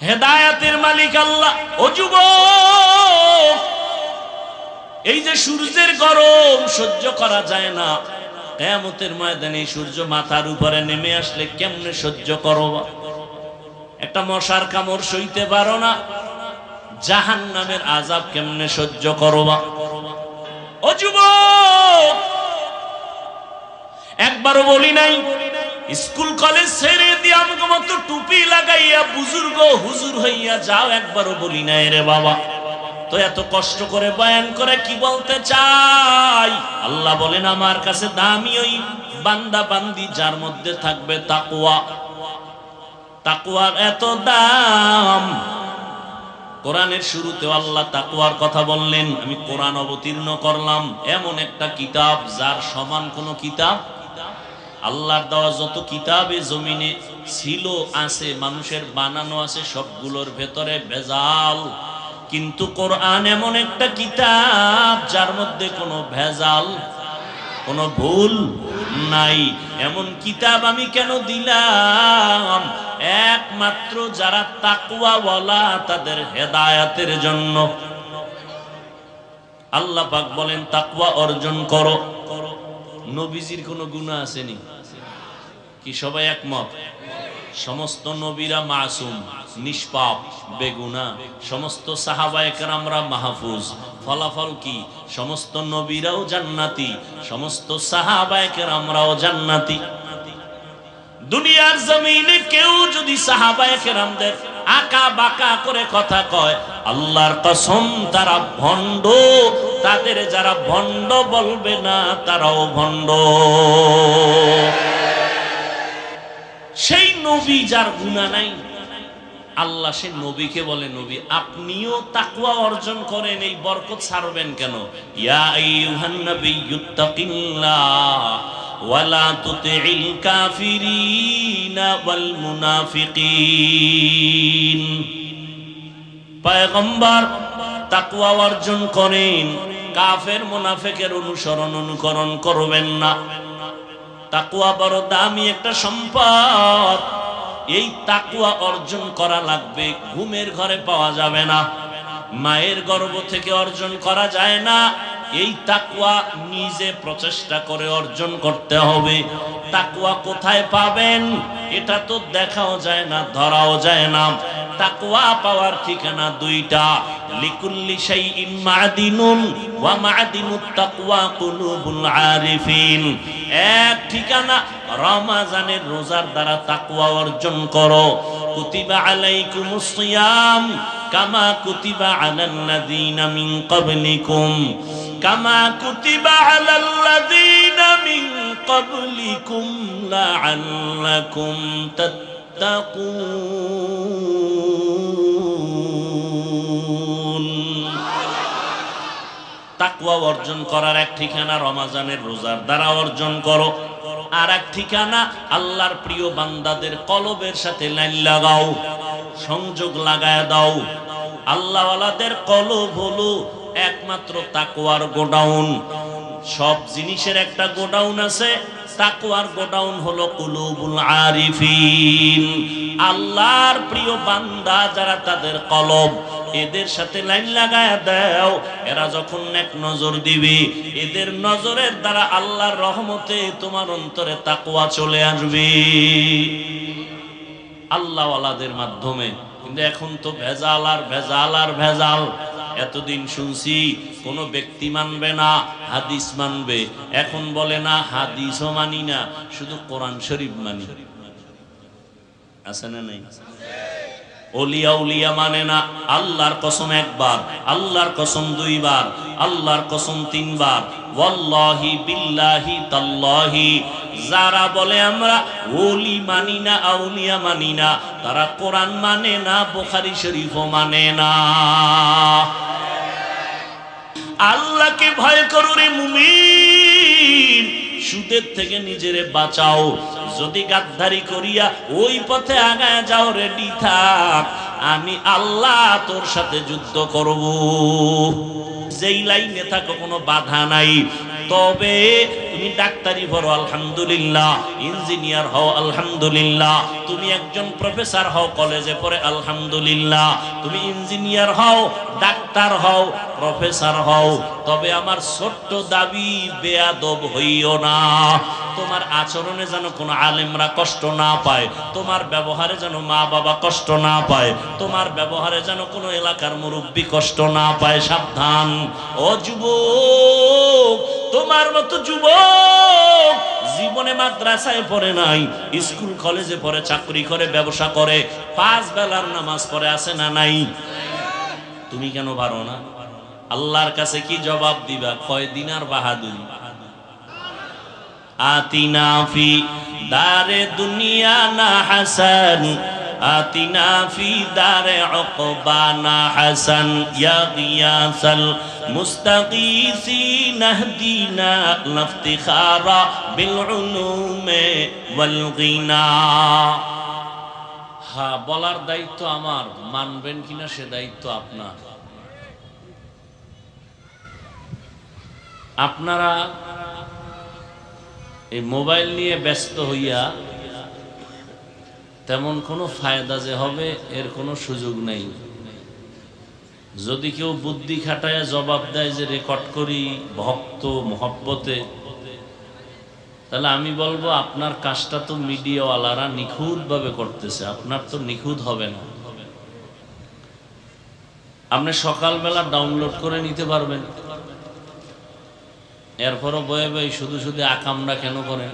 হেদায়েতের মালিক আল্লাহ। ও যুবক, এই যে সূর্যের গরম সহ্য করা যায় না, কিয়ামতের ময়দানে সূর্য মাথার উপরে নেমে আসলে কেমনে সহ্য করবা? একটা মশার কামড় সইতে পারো না, জাহান্নামের আযাব কেমনে সহ্য করবা? ও যুবক, একবারও বলি নাই স্কুল কলেজ ছেড়ে দিয়ে আমাকে মতো টুপি লাগাইয়া বুজুর্গ হুজুর হইয়া যাও, একবারও বলি নাই রে বাবা। তো এত কষ্ট করে বয়ান করে কি বলতে চাই? আল্লাহ বলেন আমার কাছে দামি ওই বান্দা বান্দি যার মধ্যে থাকবে তাকওয়া। তাকওয়ার এত দাম। কোরআনের শুরুতে আল্লাহ তাকওয়ার কথা বললেন। আমি কোরআন অবতীর্ণ করলাম, এমন একটা কিতাব যার সমান কোন কিতাব, আল্লাহর দেওয়া যত কিতাবে জমিনে ছিল আছে, মানুষের বানানো আছে, সবগুলোর ভেতরে ভেজাল। কিন্তু কোরআন এমন একটা কিতাব যার মধ্যে কোনো ভেজাল, কোনো ভুল নাই। এমন কিতাব আমি কেন দিলাম? একমাত্র যারা তাকওয়াওয়ালা তাদের হেদায়েতের জন্য। আল্লাহ পাক বলেন তাকওয়া অর্জন করো। নবীজির কোনো গুনাহ আসেনি কি? সবাই একমত? সমস্ত নবীরা মাসুম, নিষ্পাপ, বেগুনাহ। সমস্ত সাহাবায়ে কেরামরা মাহফুজ। ফলাফল কি? সমস্ত নবীরাও জান্নাতি, সমস্ত সাহাবায়ে কেরামরাও জান্নাতি। দুনিয়ার জমিনে কেউ যদি সাহাবায়ে কেরামদের আকা বাকা করে কথা কয়, আল্লাহর কসম তারা ভণ্ড। তাদের যারা ভণ্ড বলবে না তারাও ভণ্ড। সেই নবী যার গুনাহ নাই, আল্লাহ সে নবীকে বলে নবী আপনিও তাকওয়া অর্জন করেন, এই বরকত ছাড়বেন কেন? ইয়া আইয়ুহান নাবিয়্যুত্তাকিল্লাহ ওয়ালা তুতিইল কাফিরিনা ওয়াল মুনাফিকিন। পয়গম্বর তাকওয়া অর্জন করেন, কাফের মুনাফিকের অনুকরণ করবেন না। তাকওয়া বড় দামি একটা সম্পদ। এই তাকওয়া অর্জন করা লাগবে, ঘুমের ঘরে পাওয়া যাবে না, মায়ের গর্ভ থেকে অর্জন করা যায় না। এই তাকওয়া নিজে প্রচেষ্টা করে অর্জন করতে হবে। তাকওয়া কোথায় পাবেন এটা তো দেখাও যায় না, ধরাও যায় না। তাকওয়া পাওয়ার ঠিকানা দুইটা। লিকুল্লি শাইইন মা'দিনুন ওয়া মা'দিনুত তাকওয়া কুলুবুল আরিফিন। এক ঠিকানা রমজানের রোজার দ্বারা তাকওয়া অর্জন করো। কুতিবা আলাইকুমুস সিয়াম কামা কুতিবা আলাল্লাযীনা মিন ক্বাবলিকুম কামা কুতিবা আলাল্লাযীনা মিন ক্বাবলিকুম লাআল্লাকুম তাত্তাকুন। তাকওয়া অর্জন করার এক ঠিকানা রমজানের রোজার দ্বারা অর্জন করো। আর এক ঠিকানা আল্লাহর প্রিয় বান্দাদের কলবের সাথে লাইন লাগাও, সংযোগ লাগায় দাও। আল্লাহওয়ালাদের কলব হলো একমাত্র তাকওয়ার গোডাউন। সব জিনিসের একটা গোডাউন আছে, তাকওয়ার গোডাউন হলো কুলুবুল আরিফিন। আল্লাহর প্রিয় বান্দা যারা, তাদের কলব, এদের সাথে লাইন লাগায় দাও। এরা যখন এক নজর দিবে, এদের নজরের দ্বারা আল্লাহর রহমতে তোমার অন্তরে তাকওয়া চলে আসবে আল্লাহওয়ালাদের মাধ্যমে। কিন্তু এখন তো ভেজাল আর ভেজাল আর ভেজাল। এতদিন শুনছি কোন ব্যক্তি মানবে না, হাদিস মানবে। এখন বলে না হাদিসও মানি না, শুধু কোরআন শরীফ মানি। আছে না নাই? ওলিয়া উলিয়া মানে না। আল্লাহর কসম একবার, আল্লাহর কসম দুইবার, আল্লাহর কসম তিনবার। ওয়াল্লাহি বিল্লাহি তাল্লাহি। যারা বলে আমরা ওলি মানি না, আউলিয়া মানি না, তারা কোরআন মানে না, বুখারী শরীফও মানে না। আল্লাহকে ভয় করো রে মুমিন। সুদের থেকে নিজেরে বাঁচাও। যদি গাদ্দারি করিয়া ওই পথে আগায় যাও, রেডি থাক, আমি আল্লাহ তোর সাথে যুদ্ধ করব। যেই লাইনে থাকো কোনো বাধা নাই, তবে তুমি ডাক্তারি পড়ো আলহামদুলিল্লাহ, ইঞ্জিনিয়ার হও আলহামদুলিল্লাহ, তুমি একজন প্রফেসর হও কলেজে পড়ে আলহামদুলিল্লাহ, তুমি ইঞ্জিনিয়ার হও, ডাক্তার হও, প্রফেসর হও, তবে আমার ছোট্ট দাবি বেয়াদব হইও না। তোমার আচরণে যেন কোনো আলেমরা কষ্ট না পায়, তোমার ব্যবহারে যেন মা বাবা কষ্ট না পায়, তোমার ব্যবহারে যেন কোনো এলাকার মুরব্বী কষ্ট না পায়। সাবধান ও যুবক, তোমার মতো যুবক জীবনে মাদ্রাসায় পড়ে নাই, স্কুল কলেজে পড়ে, চাকরি করে, ব্যবসা করে, 5 বেলার নামাজ পড়ে, আছে না নাই? তুমি কেন পারো না? আল্লাহর কাছে কি জবাব দিবা? কয় দিনার বাহাদুরি। আতিনা ফি দারে দুনিয়া না হাসান, আতিনা ফি দারে উকবা না হাসান, ইয়া গিয়াসাল মুস্তাগীসিন আহদিনা লাফতিখারা বিল উলুমে ওয়াল গিনা। হ্যাঁ, বলার দায়িত্ব আমার, মানবেন কিনা সে দায়িত্ব আপনার। আপনারা এই মোবাইল নিয়ে ব্যস্ত হইয়া তেমন কোনো ফায়দা যে হবে এর কোনো সুযোগ নেই। যদি কেউ বুদ্ধি খাটায় জবাব দেয় যে রেকর্ড করি ভক্ত মহব্বতে, তাহলে আমি বলবো আপনার কাজটা তো মিডিয়াওয়ালারা নিখুঁতভাবে করতেছে, আপনার তো নিখুঁত হবে না। আপনি সকালবেলা ডাউনলোড করে নিতে পারবেন, এরপরও বয়ে বয়ে শুধু শুধু আকামরা কেন করেন?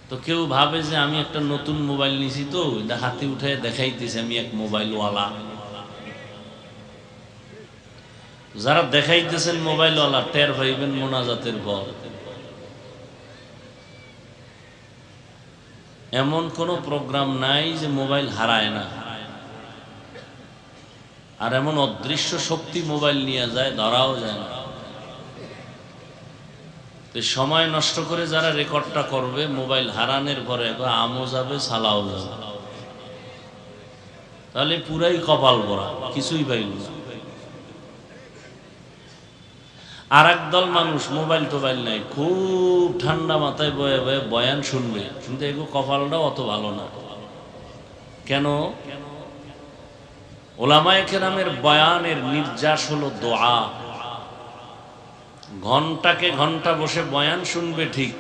তো কেউ ভাবে যে আমি একটা নতুন মোবাইল নিছি, তো এটা হাতে উঠে দেখাইতেছি আমি এক মোবাইলওয়ালা। যারা দেখাইতেছেন মোবাইলওয়ালা, টের পাইবেন মোনাজাতের পর। এমন কোনো প্রোগ্রাম নাই যে মোবাইল হারায় না, আর এমন অদৃশ্য শক্তি মোবাইল নিয়ে যায়, ধরাও যায় না। তো সময় নষ্ট করে যারা রেকর্ডটা করবে, মোবাইল হারানোর পরে আমও যাবে, সালাও যাবে, তাহলে পুরাই কপাল ভরা, কিছুই পাইল না। আর একদল মানুষ মোবাইল টোবাইল নাই, খুব ঠান্ডা মাথায় বয়ে বয়ে বয়ান শুনবে, কিন্তু এগুলো কপালটাও অত ভালো না। কেন? ওলামায়ে কেরামের বয়ানের নির্যাস হলো দোয়া। ঘন্টাকে ঘন্টা বসে বয়ান শুনবে ঠিক,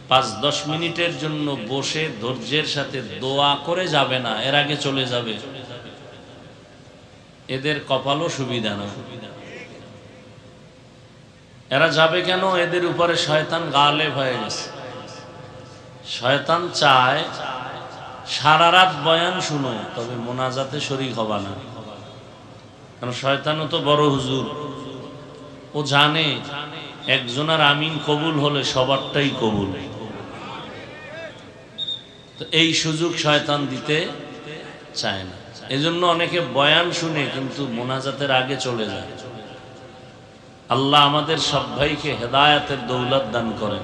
5-10 মিনিটের জন্য বসে ধৈর্যের সাথে দোয়া করে যাবে না, এর আগে চলে যাবে। এদের কপালও সুবিধা না। এরা যাবে কেন? এদের উপরে শয়তান গালেব হয়ে গেছে। শয়তান চায় সারা রাত বয়ান শুনো, তবে মোনাজাতে শরীক হবা না। কারণ শয়তানও তো বড় হুজুর, ও জানে একজনের আমিন কবুল হলে সবারটাই কবুল। তো এই সুযোগ শয়তান দিতে চায় না, এজন্য অনেকে বয়ান শুনে কিন্তু মোনাজাতের আগে চলে যায়। আল্লাহ আমাদের সব ভাইকে হেদায়েতের দৌলত দান করেন।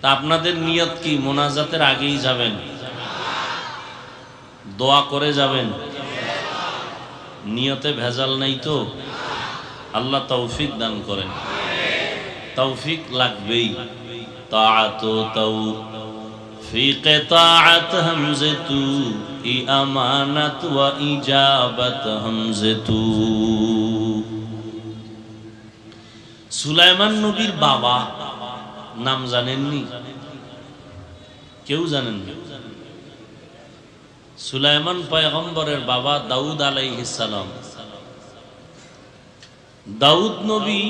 তা আপনাদের নিয়ত কি? মোনাজাতের আগেই যাবেন, দোয়া করে যাবেন, নিয়তে ভেজাল নাই তো? আল্লাহ তৌফিক দান করেন। তৌফিক লাগবেই। তাআত তৌফিক তাআত হামজাতু ই আমানাত ওয়া ইজাবাত হামজাতু। সুলাইমান নবীর বাবা নাম জানেননি? কেউ জানেন না? সুলাইমান পয়গম্বরের বাবা দাউদ আলাইহিস সালাম। দাউদ নবী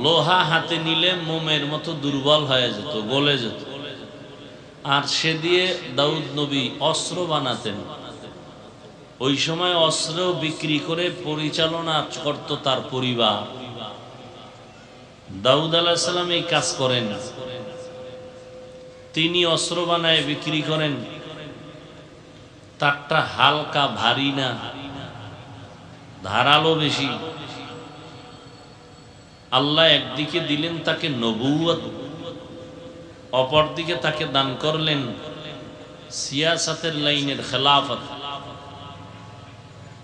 লোহা হাতে নিলে মোমের মতো দুর্বল হয়ে যেত, গলে যেত, আর সে দিয়ে দাউদ নবী অস্ত্র বানাতেন। ওই সময় অস্ত্র বিক্রি করে পরিচালনা করত তার পরিবার। দাউদ আলাইহিস সালাম এই কাজ করেন, তিনি অস্ত্র বানায় বিক্রি করেন। তারটা হালকা, ভারী না, ধারালো বেশি। আল্লাহ একদিকে দিলেন তাকে নবুয়ত, অপরদিকে তাকে দান করলেন সিয়াসাতের লাইনের খেলাফত।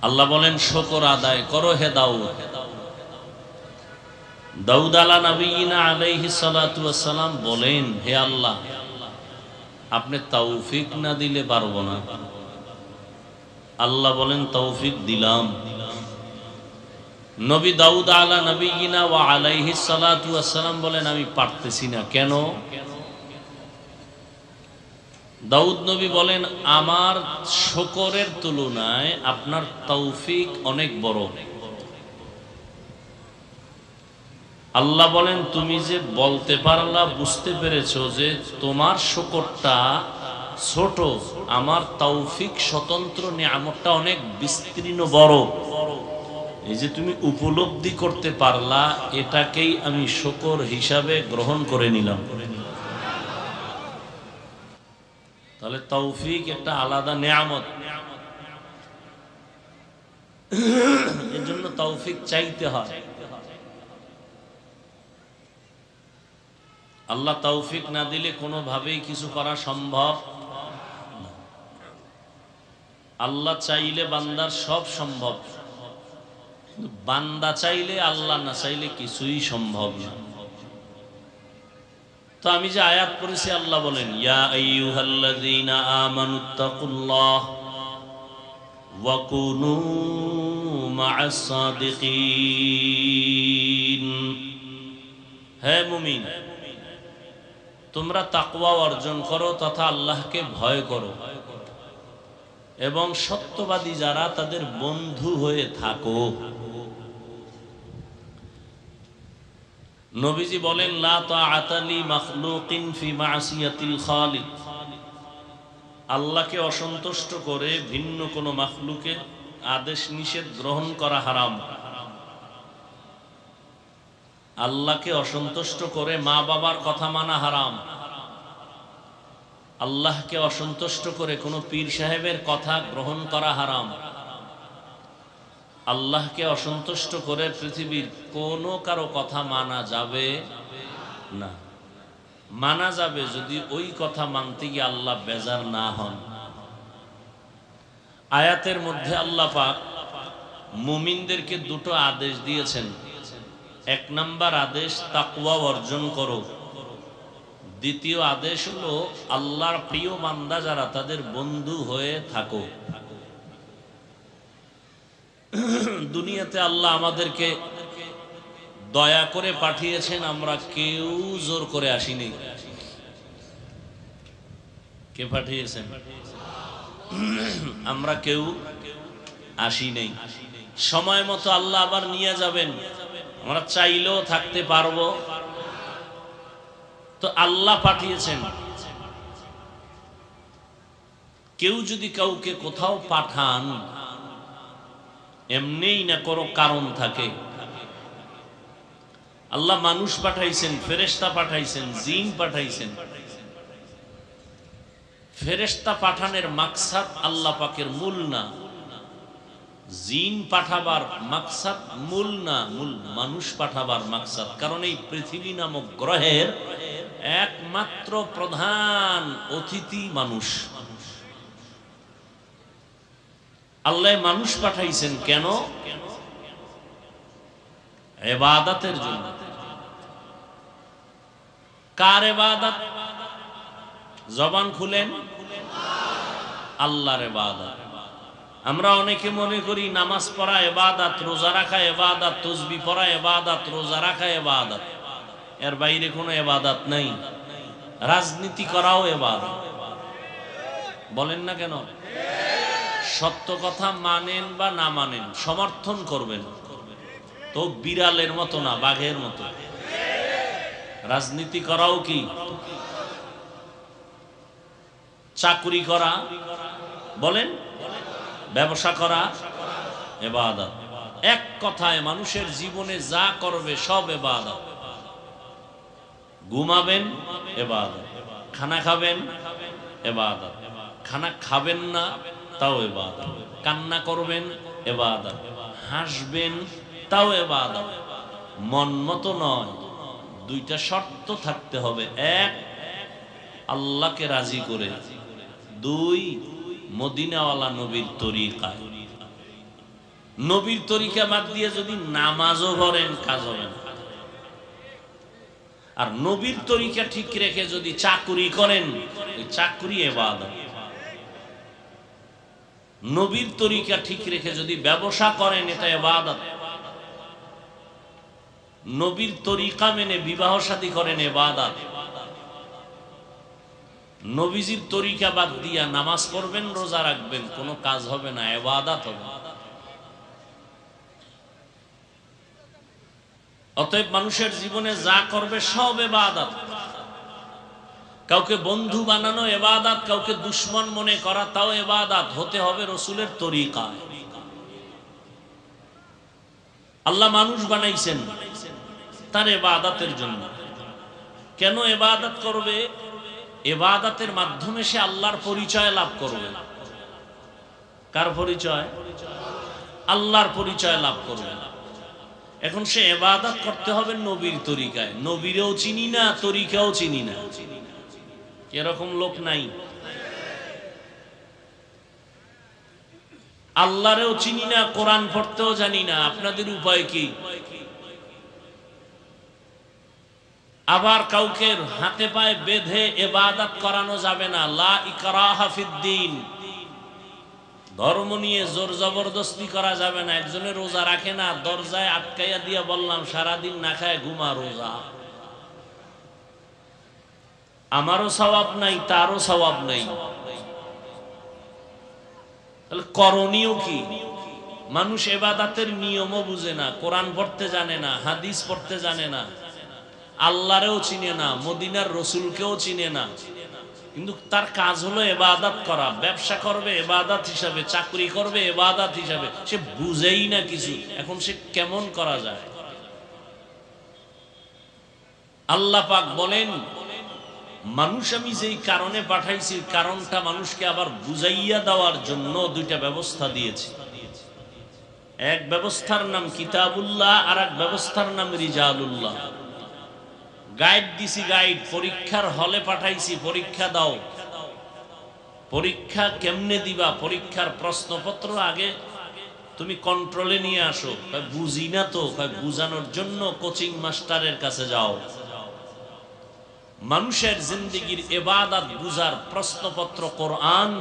আল্লাহ বলেন শুকর আদায় করো হে দাউদ। দাউদ আলা নবীনা আলাইহিস সালাতু ওয়াস সালাম বলেন, হে আল্লাহ, আপনি তৌফিক না দিলে পারবো না। আল্লাহ বলেন তৌফিক দিলাম। নবী দাউদ আলা নবীনা ওয়া আলাইহিস সালাতু ওয়াস সালাম বলেন, আমি পারতেছি না। কেন? দাউদ নবী বলেন, আমার শুকরের তুলনায় আপনার তৌফিক অনেক বড়। আল্লাহ বলেন, তুমি যে বলতে পারলা, বুঝতে পেরেছো যে তোমার শুকরটা ছোট, আমার তৌফিক স্বতন্ত্র নিয়ামতটা অনেক বিস্তীর্ণ বড়। এই যে তুমি উপলব্ধি করতে পারলা, এটাকেই আমি শুকর হিসাবে গ্রহণ করে নিলাম। তাহলে তৌফিক একটা আলাদা নিয়ামত। এর জন্য তৌফিক চাইতে হয়। আল্লাহ তৌফিক না দিলে কোনোভাবেই কিছু করা সম্ভব না। আল্লাহ চাইলে বান্দার সব সম্ভব, বান্দা চাইলে, আল্লাহ না চাইলে কিছুই সম্ভব না। তো আমি যে আয়াত পড়েছি, আল্লাহ বলেন, ইয়া আইয়ুহাল্লাযীনা আমানুত্তাকুল্লাহ ওয়া কুনু মা'আস সাদিকিন। হে মুমিন, তোমরা তাকওয়া অর্জন করো তথা আল্লাহকে ভয় করো এবং সত্যবাদী যারা তাদের বন্ধু হয়ে থাকো। নবীজি বলেন, লা তাআতা লি মাখলুকিন ফি মা'সিয়াতিল খালিক। আল্লাহকে অসন্তুষ্ট করে ভিন্ন কোনো মাখলুকের আদেশ নিষেধ গ্রহণ করা হারাম। আল্লাহকে অসন্তুষ্ট করে মা বাবার কথা মানা হারাম। আল্লাহকে অসন্তুষ্ট করে কোনো পীর সাহেবের কথা গ্রহণ করা হারাম। আল্লাহকে অসন্তুষ্ট করে পৃথিবীর কোনো কারো কথা মানা যাবে না। মানা যাবে যদি ওই কথা মানতে গিয়ে আল্লাহ বেজার না হন। আয়াতের মধ্যে আল্লাহ পাক মুমিনদেরকে দুটো আদেশ দিয়েছেন। এক নাম্বার আদেশ, তাকওয়া অর্জন করো। দ্বিতীয় আদেশ হলো, আল্লাহর প্রিয় বান্দা যারা তাদের বন্ধু হয়ে থাকো। দুনিয়াতে আল্লাহ আমাদেরকে দয়া করে পাঠিয়েছেন, আমরা কেউ জোর করে আসিনি। কে পাঠিয়েছেন? আমরা কেউ আসি নেই। সময় মতো আল্লাহ আবার নিয়ে যাবেন, আমরা চাইলেও থাকতে পারবো। তো আল্লাহ পাঠিয়েছেন। কেউ যদি কাউকে কোথাও পাঠান, এমনিই না কোনো কারণ থাকে। আল্লাহ মানুষ পাঠাইছেন, ফেরেশতা পাঠাইছেন, জিন পাঠাইছেন। ফেরেশতা পাঠানোর মাকসাদ আল্লাহ পাকের মূল না, জিন পাঠাবার মাকসাদ মূল না, মূল মানুষ পাঠাবার মাকসাদ। কারণ এই পৃথিবী নামক গ্রহের একমাত্র প্রধান অতিথি মানুষ। আল্লাহ মানুষ পাঠাইছেন কেন? ইবাদতের জন্য। কার ইবাদত? জবান খুলেন, আল্লাহর ইবাদত। আমরা অনেকে মনে করি নামাজ পড়া ইবাদত, রোজা রাখা ইবাদত, তাসবিহ পড়া ইবাদত, রোজা রাখা ইবাদত। এর বাইরে কোনো ইবাদত নাই। রাজনীতি করাও ইবাদত। বলেন না কেন? সত্য কথা মানেন বা না মানেন, সমর্থন করবেন, তো বিড়ালের মতো না, বাঘের মতো। রাজনীতি করাও কি? চাকরি করা, বলেন, ব্যবসা করা ইবাদত। এক কথায় মানুষের জীবনে যা করবে সব ইবাদত। ঘুমাবেন ইবাদত, খানা খাবেন ইবাদত, খানা খাবেন না তাও ইবাদত, কান্না করবেন ইবাদত, হাসবেন তাও ইবাদত। মন মতো নয়, দুইটা শর্ত থাকতে হবে। এক, আল্লাহকে রাজি করে। দুই, মদিনাওয়ালা নবীর তরিকায়। নবীর তরিকা বাদ দিয়ে যদি নামাজও পড়েন কাজ হবে না। আর নবীর তরিকা ঠিক রেখে যদি চাকুরি করেন, ওই চাকুরি ইবাদত। নবীর তরিকা ঠিক রেখে যদি ব্যবসা করেন, এটা ইবাদত। নবীর তরিকা মেনে বিবাহ শাদী করেন, ইবাদত। নবীজির তরিকা বাদ দিয়া নামাজ পড়বেন, রোজা রাখবেন, কোনো কাজ হবে না, ইবাদত হবে। অতএব মানুষের জীবনে যা করবে সব ইবাদত। কাউকে বন্ধু বানানো ইবাদত, কাউকে দুশ্মন মনে করা তাও ইবাদত। হতে হবে রাসূলের তরিকা। আল্লাহ মানুষ বানাইছেন তার ইবাদতের জন্য। কেন ইবাদত করবে? ইবাদতের মাধ্যমে সে আল্লাহর পরিচয় লাভ করবে। কার পরিচয়? আল্লাহর পরিচয় লাভ করবে। এখন সে ইবাদত করতে হবে নবীর তরিকায়। নবীরেও চিনি না, তরিকাও চিনি না, এরকম লোক নাই। আল্লাহরেও চিনি না, কোরআন পড়তেও জানি না, আপনাদের উপায় কি? আবার কাউকে হাতে পায়ে বেঁধে ইবাদত করানো যাবে না। লা ইকরাহা ফিদ্দিন, ধর্ম নিয়ে জোর জবরদস্তি করা যাবে না। একজনের রোজা রাখে না, দরজায় আটকাইয়া দিয়া বললাম সারাদিন না খায় ঘুমা, রোজা। আমারও সওয়াব নাই, তারও সওয়াব নাই। তাহলে করণীয় কি? মানুষ ইবাদতের নিয়মও বুঝে না, কোরআন পড়তে জানে না, হাদিস পড়তে জানে না, আল্লাহরেও চিনে না, মদিনার রসুলকেও চিনে না, কিন্তু তার কাজ হলো ইবাদত করা। ব্যবসা করবে ইবাদত হিসাবে, চাকরি করবে ইবাদত হিসাবে, সে বুঝেই না কিছু। এখন সে কেমন করা যায়? আল্লাহ পাক বলেন, মানুষ আমি যেই কারণে পাঠাইছি, কারণটা মানুষকে আবার বুঝাইয়া দেওয়ার জন্য দুইটা ব্যবস্থা দিয়েছি। এক ব্যবস্থার নাম কিতাবুল্লাহ, আর এক ব্যবস্থার নাম রিজালুল্লাহ। গাইড দিছি, গাইড। পরীক্ষার হলে পাঠাইছি, পরীক্ষা দাও। পরীক্ষা কেমনে দিবা? পরীক্ষার প্রশ্নপত্র আগে তুমি কন্ট্রোলে নিয়ে আসো। বুঝি না তো, বুঝানোর জন্য কোচিং মাস্টারের কাছে যাও। মানুষের জিন্দেগির ইবাদত বুঝার প্রশ্নপত্র কোরআন।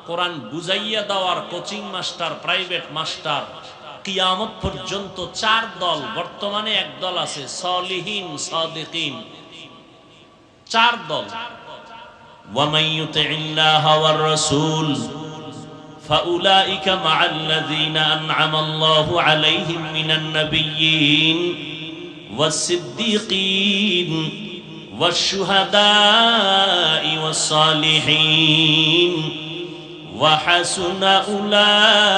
কোরআন বুঝাইয়া দেওয়ার কোচিং মাস্টার, প্রাইভেট মাস্টার। কিয়ামত পর্যন্ত চার দল, বর্তমানে এক দল আছে সলিহিন সাদিকিন, চার দল। ওয়ামান ইউতিল্লাহা ওয়ার রাসূল ফাউলাইকা মাআল্লাযীনা আন'আমাল্লাহু আলাইহিম মিনান নাবিয়্যিন ওয়াস-সিদ্দীকিন ওয়াশ-শুহাদা'i ওয়াস-সালিহিন وحسن أولئك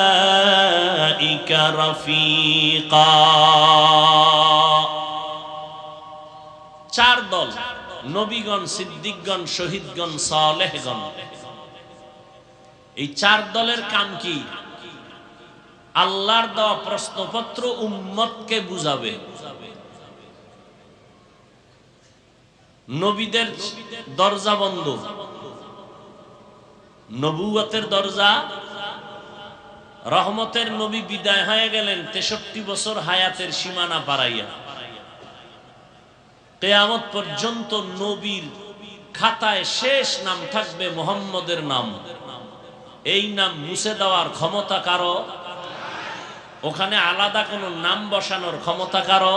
رفيقا। চার দল, নবীগণ, সিদ্দিকগণ, শহীদগণ, সালেহগণ। এই চার দলের কাম কি? আল্লাহর দেওয়া প্রশ্নপত্র উম্মতকে বুঝাবে। নবীদের দরজা বন্ধ, নবুয়তের দরজা। রহমতের নবী বিদায় হয়ে গেলেন 63 বছর হায়াতের সীমানা পারাইয়া। কিয়ামত পর্যন্ত নবীর খাতায় শেষ নাম থাকবে মুহাম্মদের নাম। এই নাম মুছে দেওয়ার ক্ষমতা কারো? ওখানে আলাদা কোনো নাম বসানোর ক্ষমতা কারো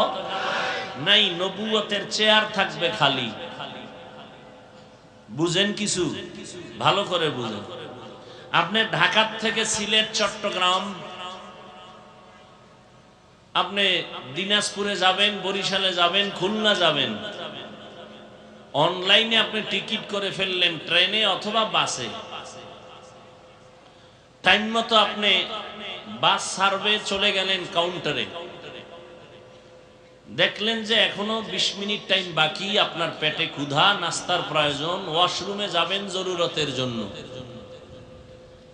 নাই। নবুয়তের চেয়ার থাকবে খালি। বুঝেন কিছু? ভালো করে বুঝেন। আপনি ঢাকা থেকে সিলেট, চট্টগ্রাম, আপনি দিনাজপুরে যাবেন, বরিশালে যাবেন, খুলনা যাবেন, অনলাইনে আপনি টিকিট করে ফেললেন ট্রেনে অথবা বাসে। টাইম মতো আপনি বাস সার্ভে চলে গেলেন কাউন্টারে, দেখলেন যে এখনো 20 মিনিট টাইম বাকি, আপনার পেটে ক্ষুধা, নাস্তার প্রয়োজন, ওয়াশরুমে যাবেন জরুরতের জন্য।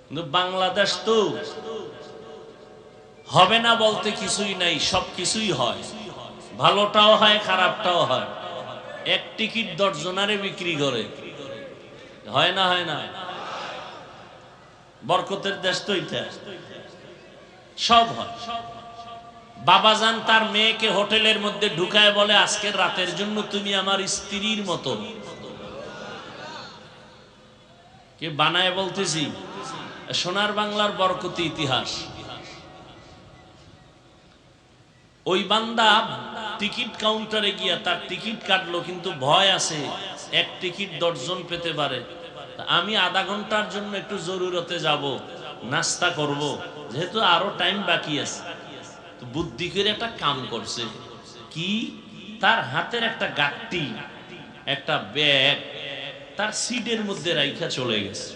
কিন্তু বাংলাদেশ তো হবে না বলতে কিছুই নাই, সব কিছুই হয়। ভালোটাও হয়, খারাপটাও হয়। এক টিকিট 10 জনারে বিক্রি করে, হয় না? হয় না? বরকতের দেশ তো এটা। সব হয়। বাবাজান তার মেয়েকে হোটেলের মধ্যে ঢুকায় বলে, আজকের রাতের জন্য তুমি আমার স্ত্রীর মতো। কে বানায় বলতেছি? সোনার বাংলার বরকতি ইতিহাস। ওই বান্দা টিকিট কাউন্টারে গিয়া তার টিকিট কাটলো, কিন্তু ভয় আছে এক টিকিট 10 জন পেতে পারে। আমি আধা ঘন্টার জন্য একটু জরুরতে যাব, নাস্তা করব, যেহেতু আরো টাইম বাকি আছে। তো বুদ্ধি করে একটা কাম করছে কি, তার হাতের একটা গাট্টি, একটা ব্যাগ তার সিটের মধ্যে রাইখা চলে গেছে।